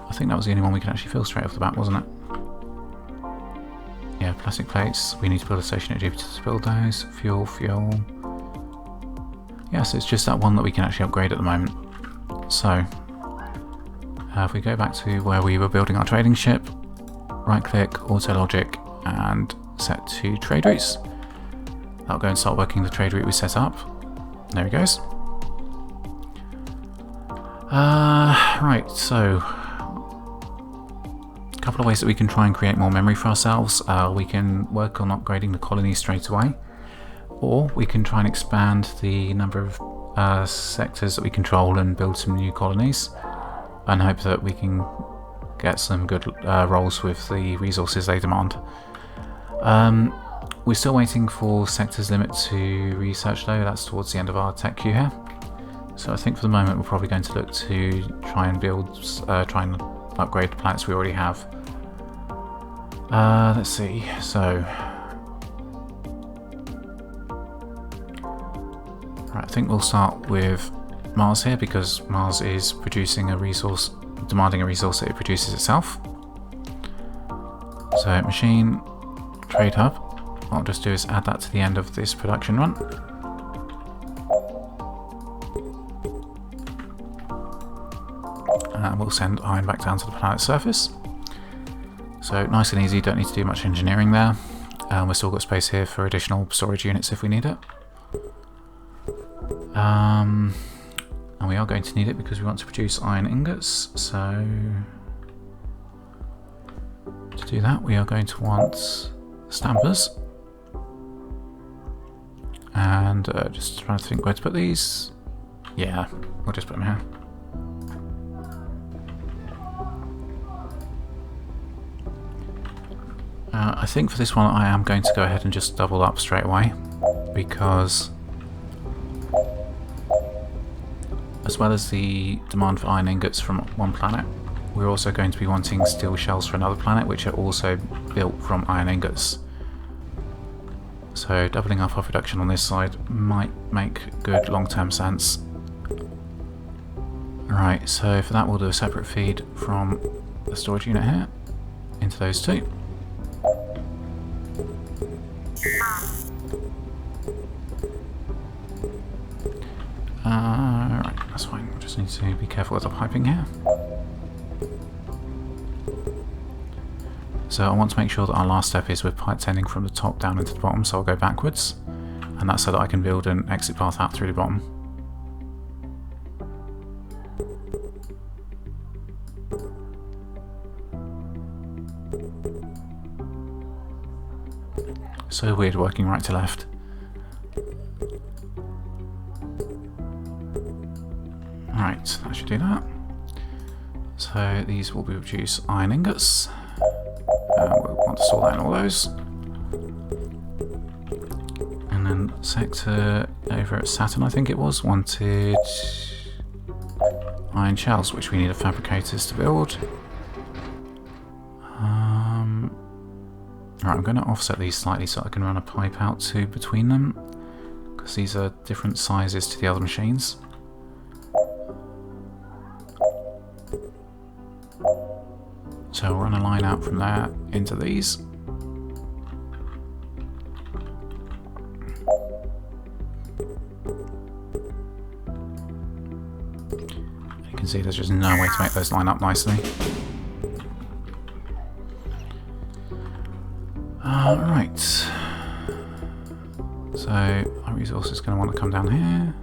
I think that was the only one we could actually fill straight off the bat, wasn't it? Yeah, plastic plates. We need to build a station at Jupiter to build those. Fuel. Yes, it's just that one that we can actually upgrade at the moment. So, if we go back to where we were building our trading ship, right click, auto logic, and set to trade routes. That'll go and start working the trade route we set up. There he goes. Right, so a couple of ways that we can try and create more memory for ourselves. We can work on upgrading the colony straight away, or we can try and expand the number of sectors that we control and build some new colonies and hope that we can get some good rolls with the resources they demand. We're still waiting for sectors limit to research though. That's towards the end of our tech queue here. So I think for the moment we're probably going to look to try and upgrade the planets we already have. Let's see, so right, I think we'll start with Mars here because Mars is producing a resource, demanding a resource that it produces itself. So machine, trade hub, what I'll just do is add that to the end of this production run. And we'll send iron back down to the planet's surface. So nice and easy, don't need to do much engineering there. We've still got space here for additional storage units if we need it. And we are going to need it because we want to produce iron ingots, so to do that we are going to want stampers. And just trying to think where to put these. Yeah, we'll just put them here. I think for this one I am going to go ahead and just double up straight away, because as well as the demand for iron ingots from one planet, we're also going to be wanting steel shells for another planet, which are also built from iron ingots. So doubling up our production on this side might make good long-term sense. Alright, so for that we'll do a separate feed from the storage unit here into those two. Right, that's fine. We just need to be careful with the piping here. So I want to make sure that our last step is with pipes ending from the top down into the bottom, so I'll go backwards. And that's so that I can build an exit path out through the bottom. So weird working right to left. Right, that should do that. So these will produce iron ingots. We'll want to store that in all those. And then sector over at Saturn, I think it was, wanted iron shells, which we need fabricators to build. Right, I'm going to offset these slightly so I can run a pipe out to between them, because these are different sizes to the other machines. So we'll run a line out from there into these. You can see there's just no way to make those line up nicely. Right. So our resource is going to want to come down here.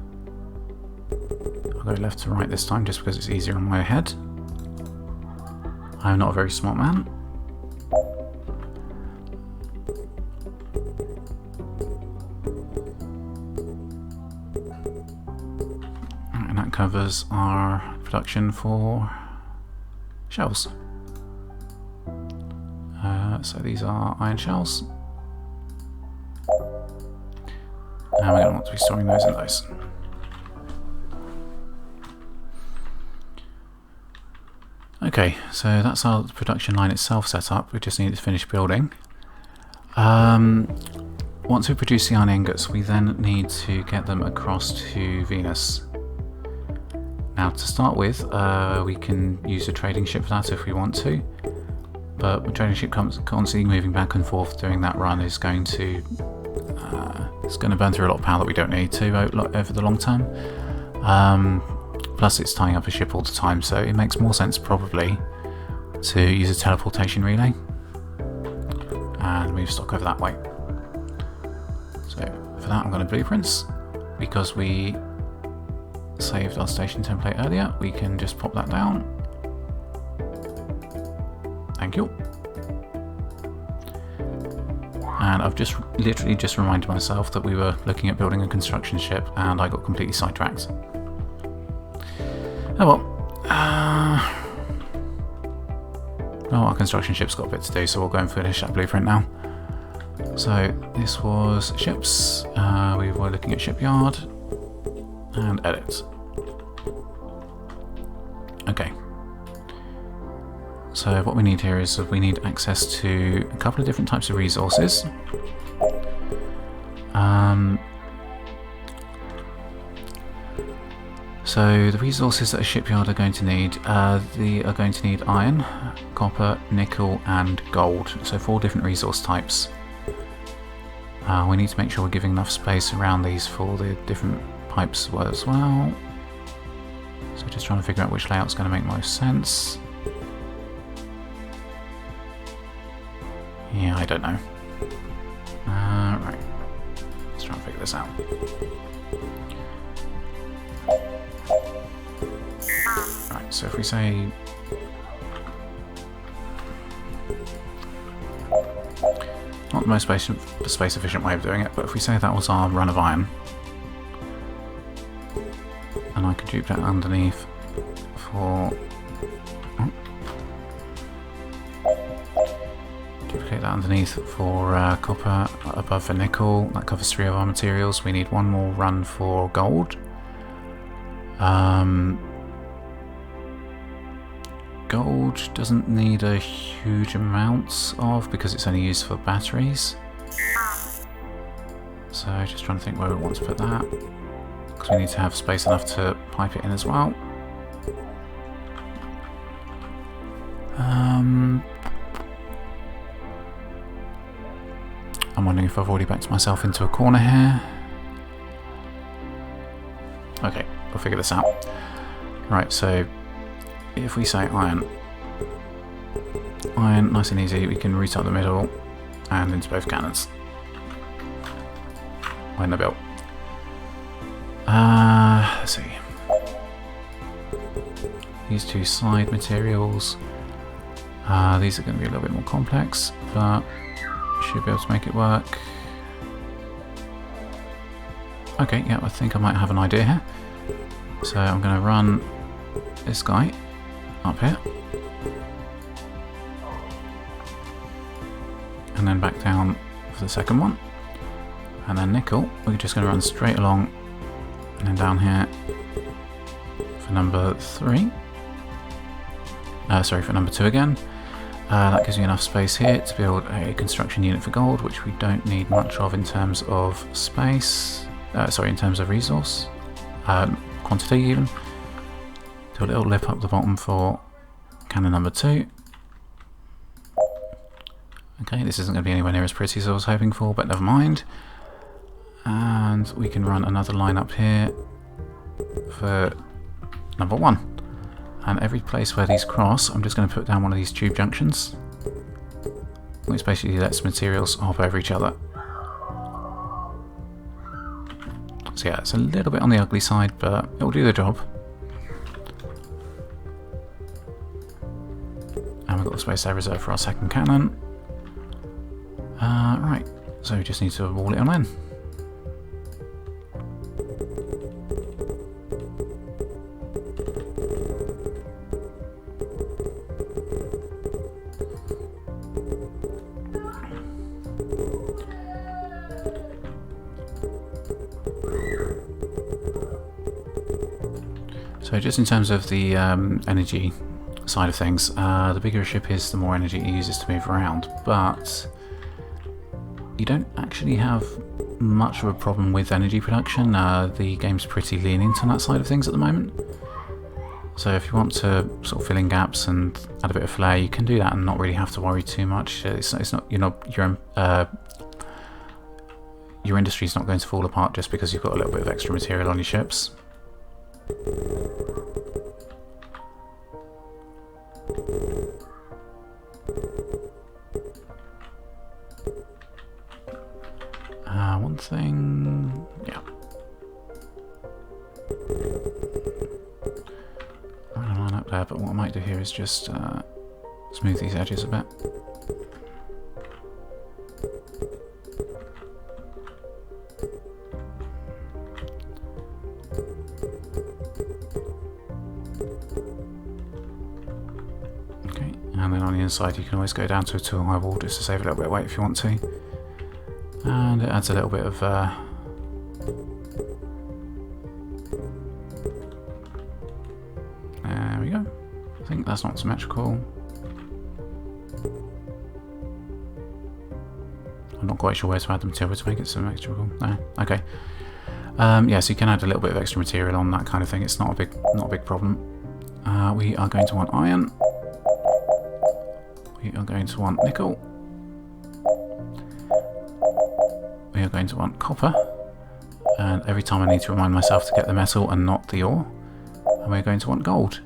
I'll go left to right this time just because it's easier on my head. I'm not a very smart man. Right, and that covers our production for shells. So these are iron shells. And we're going to want to be storing those in those. Okay, so that's our production line itself set up. We just need to finish building. once we produce the iron ingots, we then need to get them across to Venus. Now, to start with, we can use a trading ship for that if we want to, but the trading ship constantly moving back and forth during that run is going to burn through a lot of power that we don't need to over the long term. Plus, it's tying up a ship all the time, so it makes more sense probably to use a teleportation relay and move stock over that way. So for that, I'm going to blueprints. Because we saved our station template earlier, we can just pop that down. Thank you. And I've just literally just reminded myself that we were looking at building a construction ship and I got completely sidetracked. Oh well. Well, our construction ship's got a bit to do, so we'll go and finish that blueprint now. So this was ships. We were looking at shipyard and edit. Okay. So what we need here is we need access to a couple of different types of resources. So the resources that a shipyard are going to need, they are going to need iron, copper, nickel and gold. So 4 different resource types. We need to make sure we're giving enough space around these for the different pipes as well. So just trying to figure out which layout's going to make most sense. Yeah, I don't know. Right. Let's try and figure this out. Right, so if we say... not the most space efficient way of doing it, but if we say that was our run of iron, and I could dupe that underneath for... duplicate that underneath for copper, above for nickel. That covers 3 of our materials. We need 1 more run for gold. Gold doesn't need a huge amount of, because it's only used for batteries. So just trying to think where we want to put that, because we need to have space enough to pipe it in as well. I'm wondering if I've already backed myself into a corner here. Okay, we'll figure this out. Right, so if we say iron, nice and easy, we can route up the middle and into both cannons. When they're built. Let's see. These 2 side materials. These are going to be a little bit more complex, but should be able to make it work. Okay, yeah, I think I might have an idea here. So I'm going to run this guy up here. And then back down for the second one. And then nickel, we're just going to run straight along and then down here for number 3. Sorry, for number 2 again. That gives me enough space here to build a construction unit for gold, which we don't need much of in terms of space. Sorry, in terms of resource. Quantity even. Do a little lip up the bottom for cannon number 2. Okay, this isn't going to be anywhere near as pretty as I was hoping for, but never mind. And we can run another line up here for number 1. And every place where these cross, I'm just going to put down one of these tube junctions, which basically lets materials hop over each other. So yeah, it's a little bit on the ugly side, but it'll do the job. And we've got the space there reserved for our second cannon. Right, so we just need to wall it on in. So just in terms of the energy side of things, the bigger a ship is, the more energy it uses to move around, but you don't actually have much of a problem with energy production. The game's pretty lenient on that side of things at the moment. So if you want to sort of fill in gaps and add a bit of flair, you can do that and not really have to worry too much. It's not your industry's not going to fall apart just because you've got a little bit of extra material on your ships. One thing, yeah. I'm gonna line up there, but what I might do here is just smooth these edges a bit. Okay, and then on the inside you can always go down to a 2 high wall just to save a little bit of weight if you want to. And it adds a little bit of there we go. I think that's not symmetrical. I'm not quite sure where to add the material to make it symmetrical. No, okay. Yeah, so you can add a little bit of extra material on that kind of thing. It's not a big problem. We are going to want iron. We are going to want nickel. We are going to want copper, and every time I need to remind myself to get the metal and not the ore. And we're going to want gold.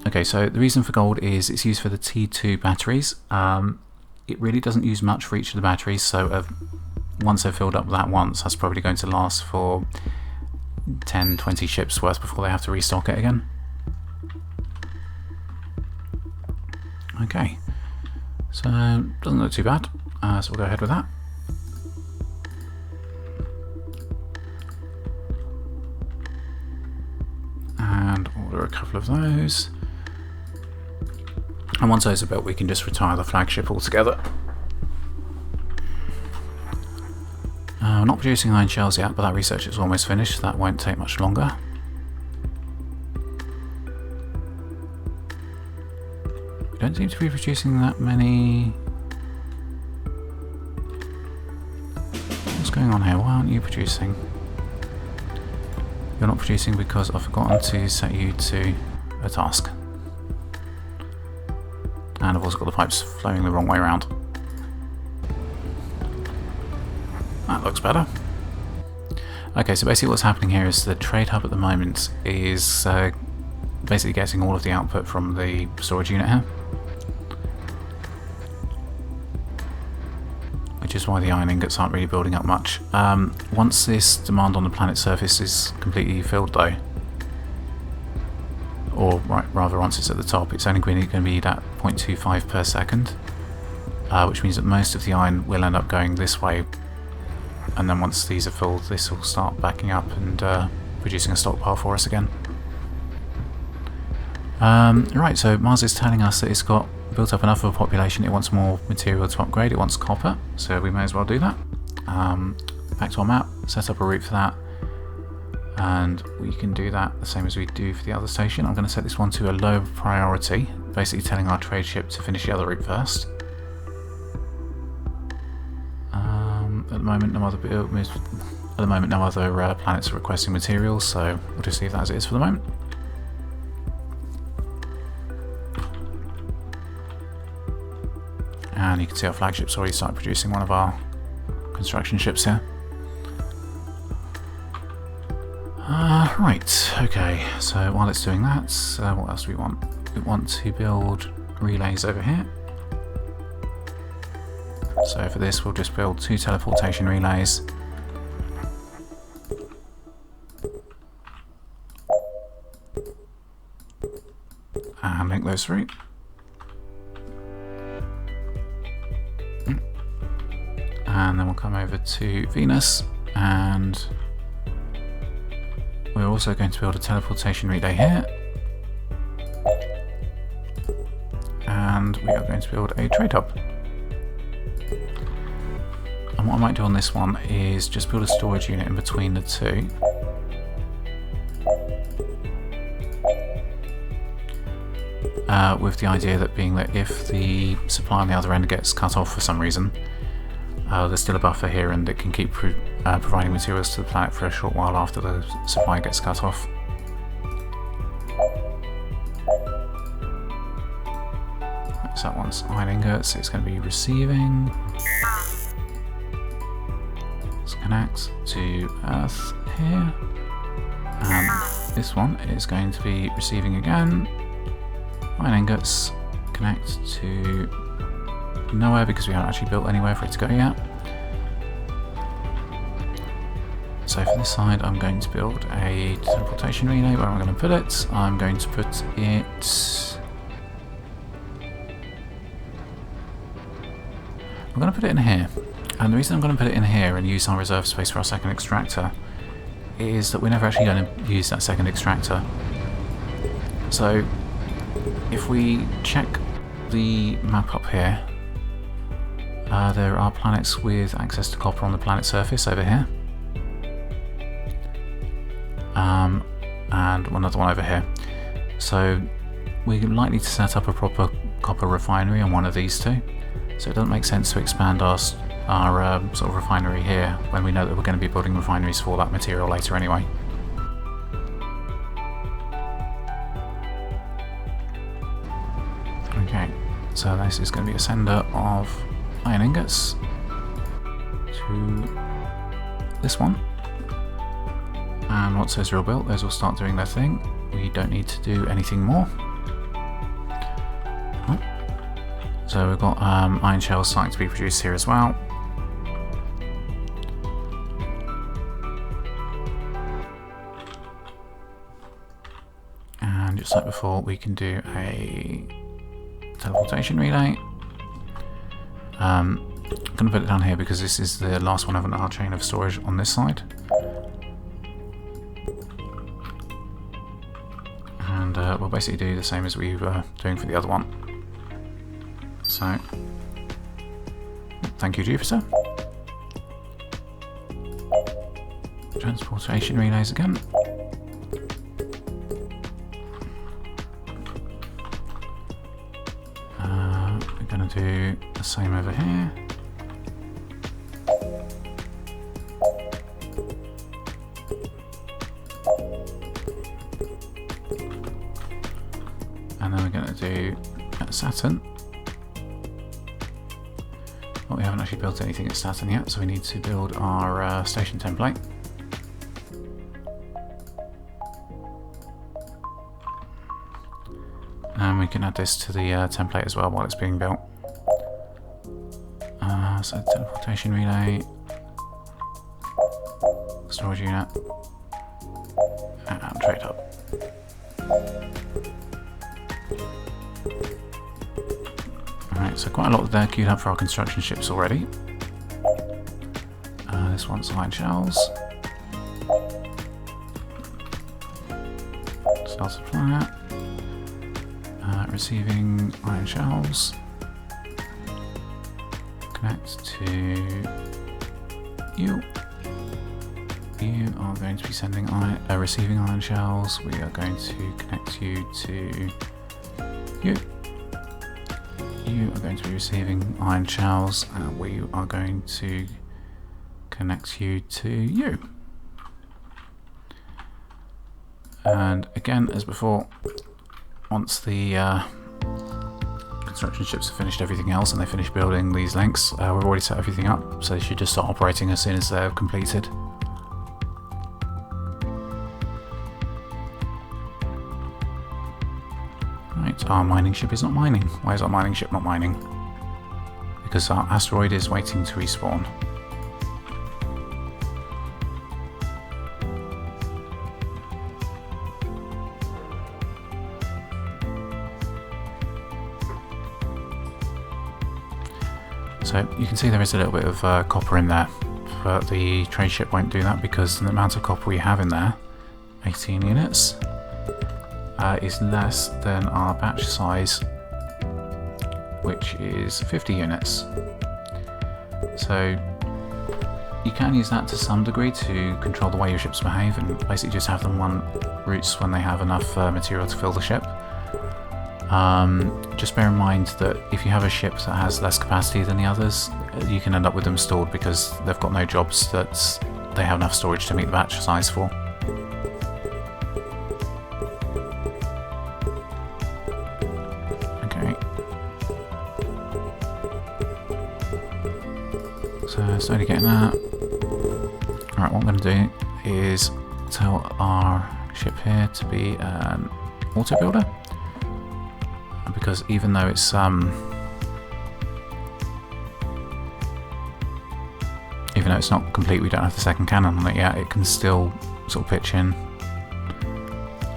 Okay, so the reason for gold is it's used for the T2 batteries. It really doesn't use much for each of the batteries, so once they've filled up that once, that's probably going to last for 10-20 ships worth before they have to restock it again. Okay, so doesn't look too bad, so we'll go ahead with that. And order a couple of those. And once those are built, we can just retire the flagship altogether. We're not producing iron shells yet, but that research is almost finished. That won't take much longer. We don't seem to be producing that many. What's going on here? Why aren't you producing? You're not producing because I've forgotten to set you to a task. And I've also got the pipes flowing the wrong way around. That looks better. Okay, so basically what's happening here is the trade hub at the moment is basically getting all of the output from the storage unit here. Which is why the iron ingots aren't really building up much. Once this demand on the planet's surface is completely filled though, or rather once it's at the top, it's only going to be at 0.25 per second, which means that most of the iron will end up going this way, and then once these are filled, this will start backing up and producing a stockpile for us again. Right, so Mars is telling us that it's got built up enough of a population, it wants more material to upgrade, it wants copper, so we may as well do that. Back to our map, set up a route for that. And we can do that the same as we do for the other station. I'm going to set this one to a low priority, basically telling our trade ship to finish the other route first. At the moment, no other planets are requesting materials, so we'll just leave that as it is for the moment. And you can see our flagship's already started producing one of our construction ships here. Right, okay, so while it's doing that, what else do we want? We want to build relays over here. So for this we'll just build 2 teleportation relays. And link those through. And then we'll come over to Venus, and we're also going to build a teleportation relay here. And we are going to build a trade hub. And what I might do on this one is just build a storage unit in between the two. With the idea that being that if the supply on the other end gets cut off for some reason, there's still a buffer here and it can keep providing materials to the planet for a short while after the supply gets cut off. So that one's iron ingots, it's going to be receiving. Let's connect to Earth here. And this one is going to be receiving again. Iron ingots, connect to nowhere because we haven't actually built anywhere for it to go yet. So for this side I'm going to build a teleportation relay. Where am I going to put it? I'm going to put it... I'm going to put it in here. And the reason I'm going to put it in here and use our reserve space for our second extractor is that we're never actually going to use that second extractor. So if we check the map up here, there are planets with access to copper on the planet surface over here. And another one over here. So we're likely to set up a proper copper refinery on one of these two. So it doesn't make sense to expand our sort of refinery here when we know that we're going to be building refineries for that material later anyway. Okay, so this is going to be a sender of iron ingots to this one. And once those are all built, those will start doing their thing. We don't need to do anything more. So we've got iron shells starting to be produced here as well. And just like before, we can do a teleportation relay. I'm going to put it down here because this is the last one of our chain of storage on this side. And we'll basically do the same as we were doing for the other one. So, thank you, Jupiter. Transportation relays again. We're going to do the same over here. And then we're going to do at Saturn. Well, we haven't actually built anything at Saturn yet, so we need to build our station template. And we can add this to the template as well while it's being built. So teleportation relay, storage unit, and trade hub. Alright, so quite a lot there queued up for our construction ships already. This one's iron shells. Start supply. Receiving iron shells. Connect to you. You are going to be sending receiving iron shells. We are going to connect you to you. You are going to be receiving iron shells, and we are going to connect you to you. And again, as before, once the construction ships have finished everything else and they finish building these links, we've already set everything up, so they should just start operating as soon as they're completed. Right, our mining ship is not mining. Why is our mining ship not mining? Because our asteroid is waiting to respawn. So you can see there is a little bit of copper in there, but the trade ship won't do that because the amount of copper we have in there, 18 units, is less than our batch size, which is 50 units. So you can use that to some degree to control the way your ships behave and basically just have them run routes when they have enough material to fill the ship. Just bear in mind that if you have a ship that has less capacity than the others, you can end up with them stalled because they've got no jobs that they have enough storage to meet the batch size for. Okay. So slowly getting that. Alright, what I'm going to do is tell our ship here to be an auto builder. Because even though it's not complete, we don't have the second cannon on it yet, it can still sort of pitch in.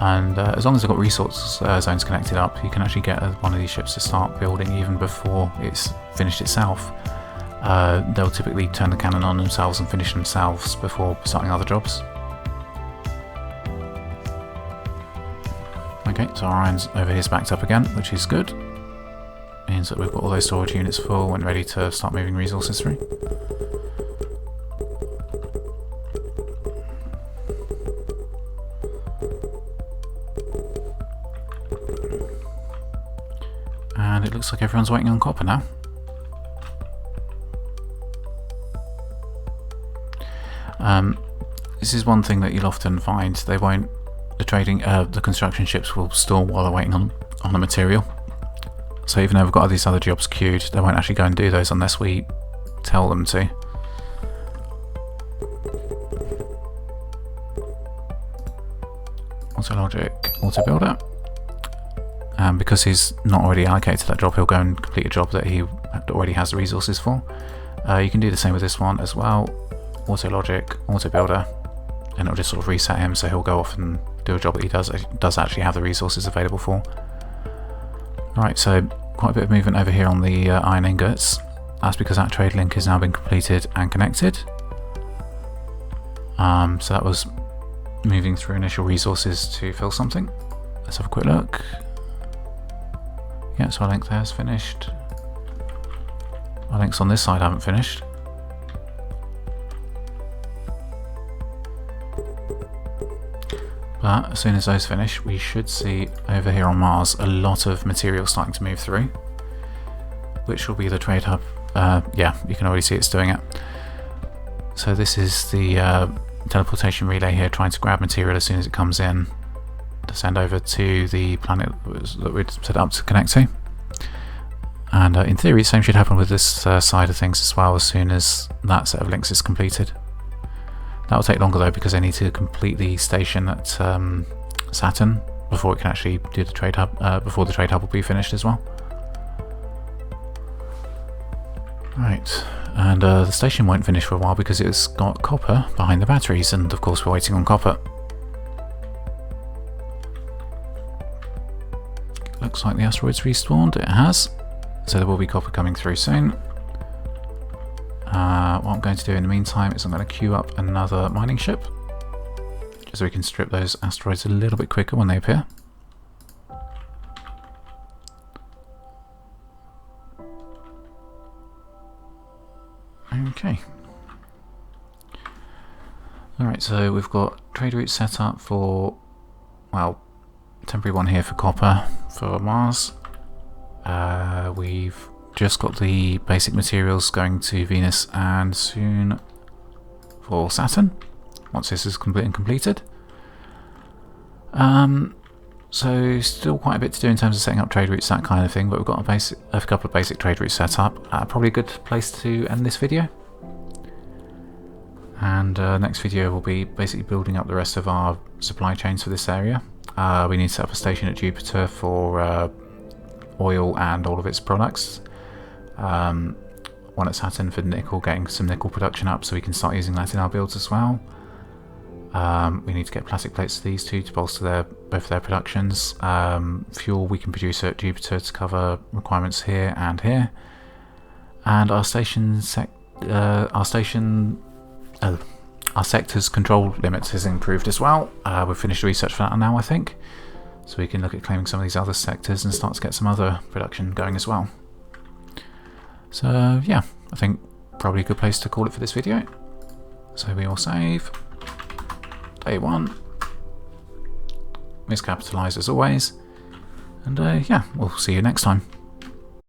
And as long as they've got resource zones connected up, you can actually get one of these ships to start building even before it's finished itself. They'll typically turn the cannon on themselves and finish themselves before starting other jobs. Okay, so our iron's over here's backed up again, which is good. Means that we've got all those storage units full and ready to start moving resources through. And it looks like everyone's waiting on copper now. This is one thing that you'll often find. They won't. The construction ships will stall while they're waiting on the material. So even though we've got these other jobs queued, they won't actually go and do those unless we tell them to. Auto logic, auto builder. And because he's not already allocated to that job, he'll go and complete a job that he already has the resources for. You can do the same with this one as well. Auto logic, auto builder, and it'll just sort of reset him, so he'll go off and do a job that he does actually have the resources available for. Right, so quite a bit of movement over here on the iron ingots. That's because that trade link has now been completed and connected. So that was moving through initial resources to fill something. Let's have a quick look. Yeah, so our link there is finished. Our links on this side haven't finished. But as soon as those finish, we should see over here on Mars a lot of material starting to move through, which will be the trade hub. Yeah, you can already see it's doing it. So this is the teleportation relay here, trying to grab material as soon as it comes in to send over to the planet that we'd set up to connect to. And in theory, the same should happen with this side of things as well as soon as that set of links is completed. That will take longer though because they need to complete the station at Saturn before it can actually do the trade hub, before the trade hub will be finished as well. Right, and the station won't finish for a while because it's got copper behind the batteries, and of course we're waiting on copper. Looks like the asteroid's respawned. It has, so there will be copper coming through soon. What I'm going to do in the meantime is I'm going to queue up another mining ship, just so we can strip those asteroids a little bit quicker when they appear. Okay. Alright, so we've got trade routes set up for, well, temporary one here for copper for Mars. We've just got the basic materials going to Venus and soon for Saturn, once this is completed. So still quite a bit to do in terms of setting up trade routes, that kind of thing, but we've got a couple of basic trade routes set up. Probably a good place to end this video. And next video will be basically building up the rest of our supply chains for this area. We need to set up a station at Jupiter for oil and all of its products. One at Saturn for nickel, getting some nickel production up so we can start using that in our builds as well. We need to get plastic plates to these two to bolster both their productions. Fuel we can produce at Jupiter to cover requirements here and here. And our sector's control limits has improved as well. We've finished research for that now, I think. So we can look at claiming some of these other sectors and start to get some other production going as well. So yeah, I think probably a good place to call it for this video. So we will save. Day 1. Miscapitalised as always. And yeah, we'll see you next time.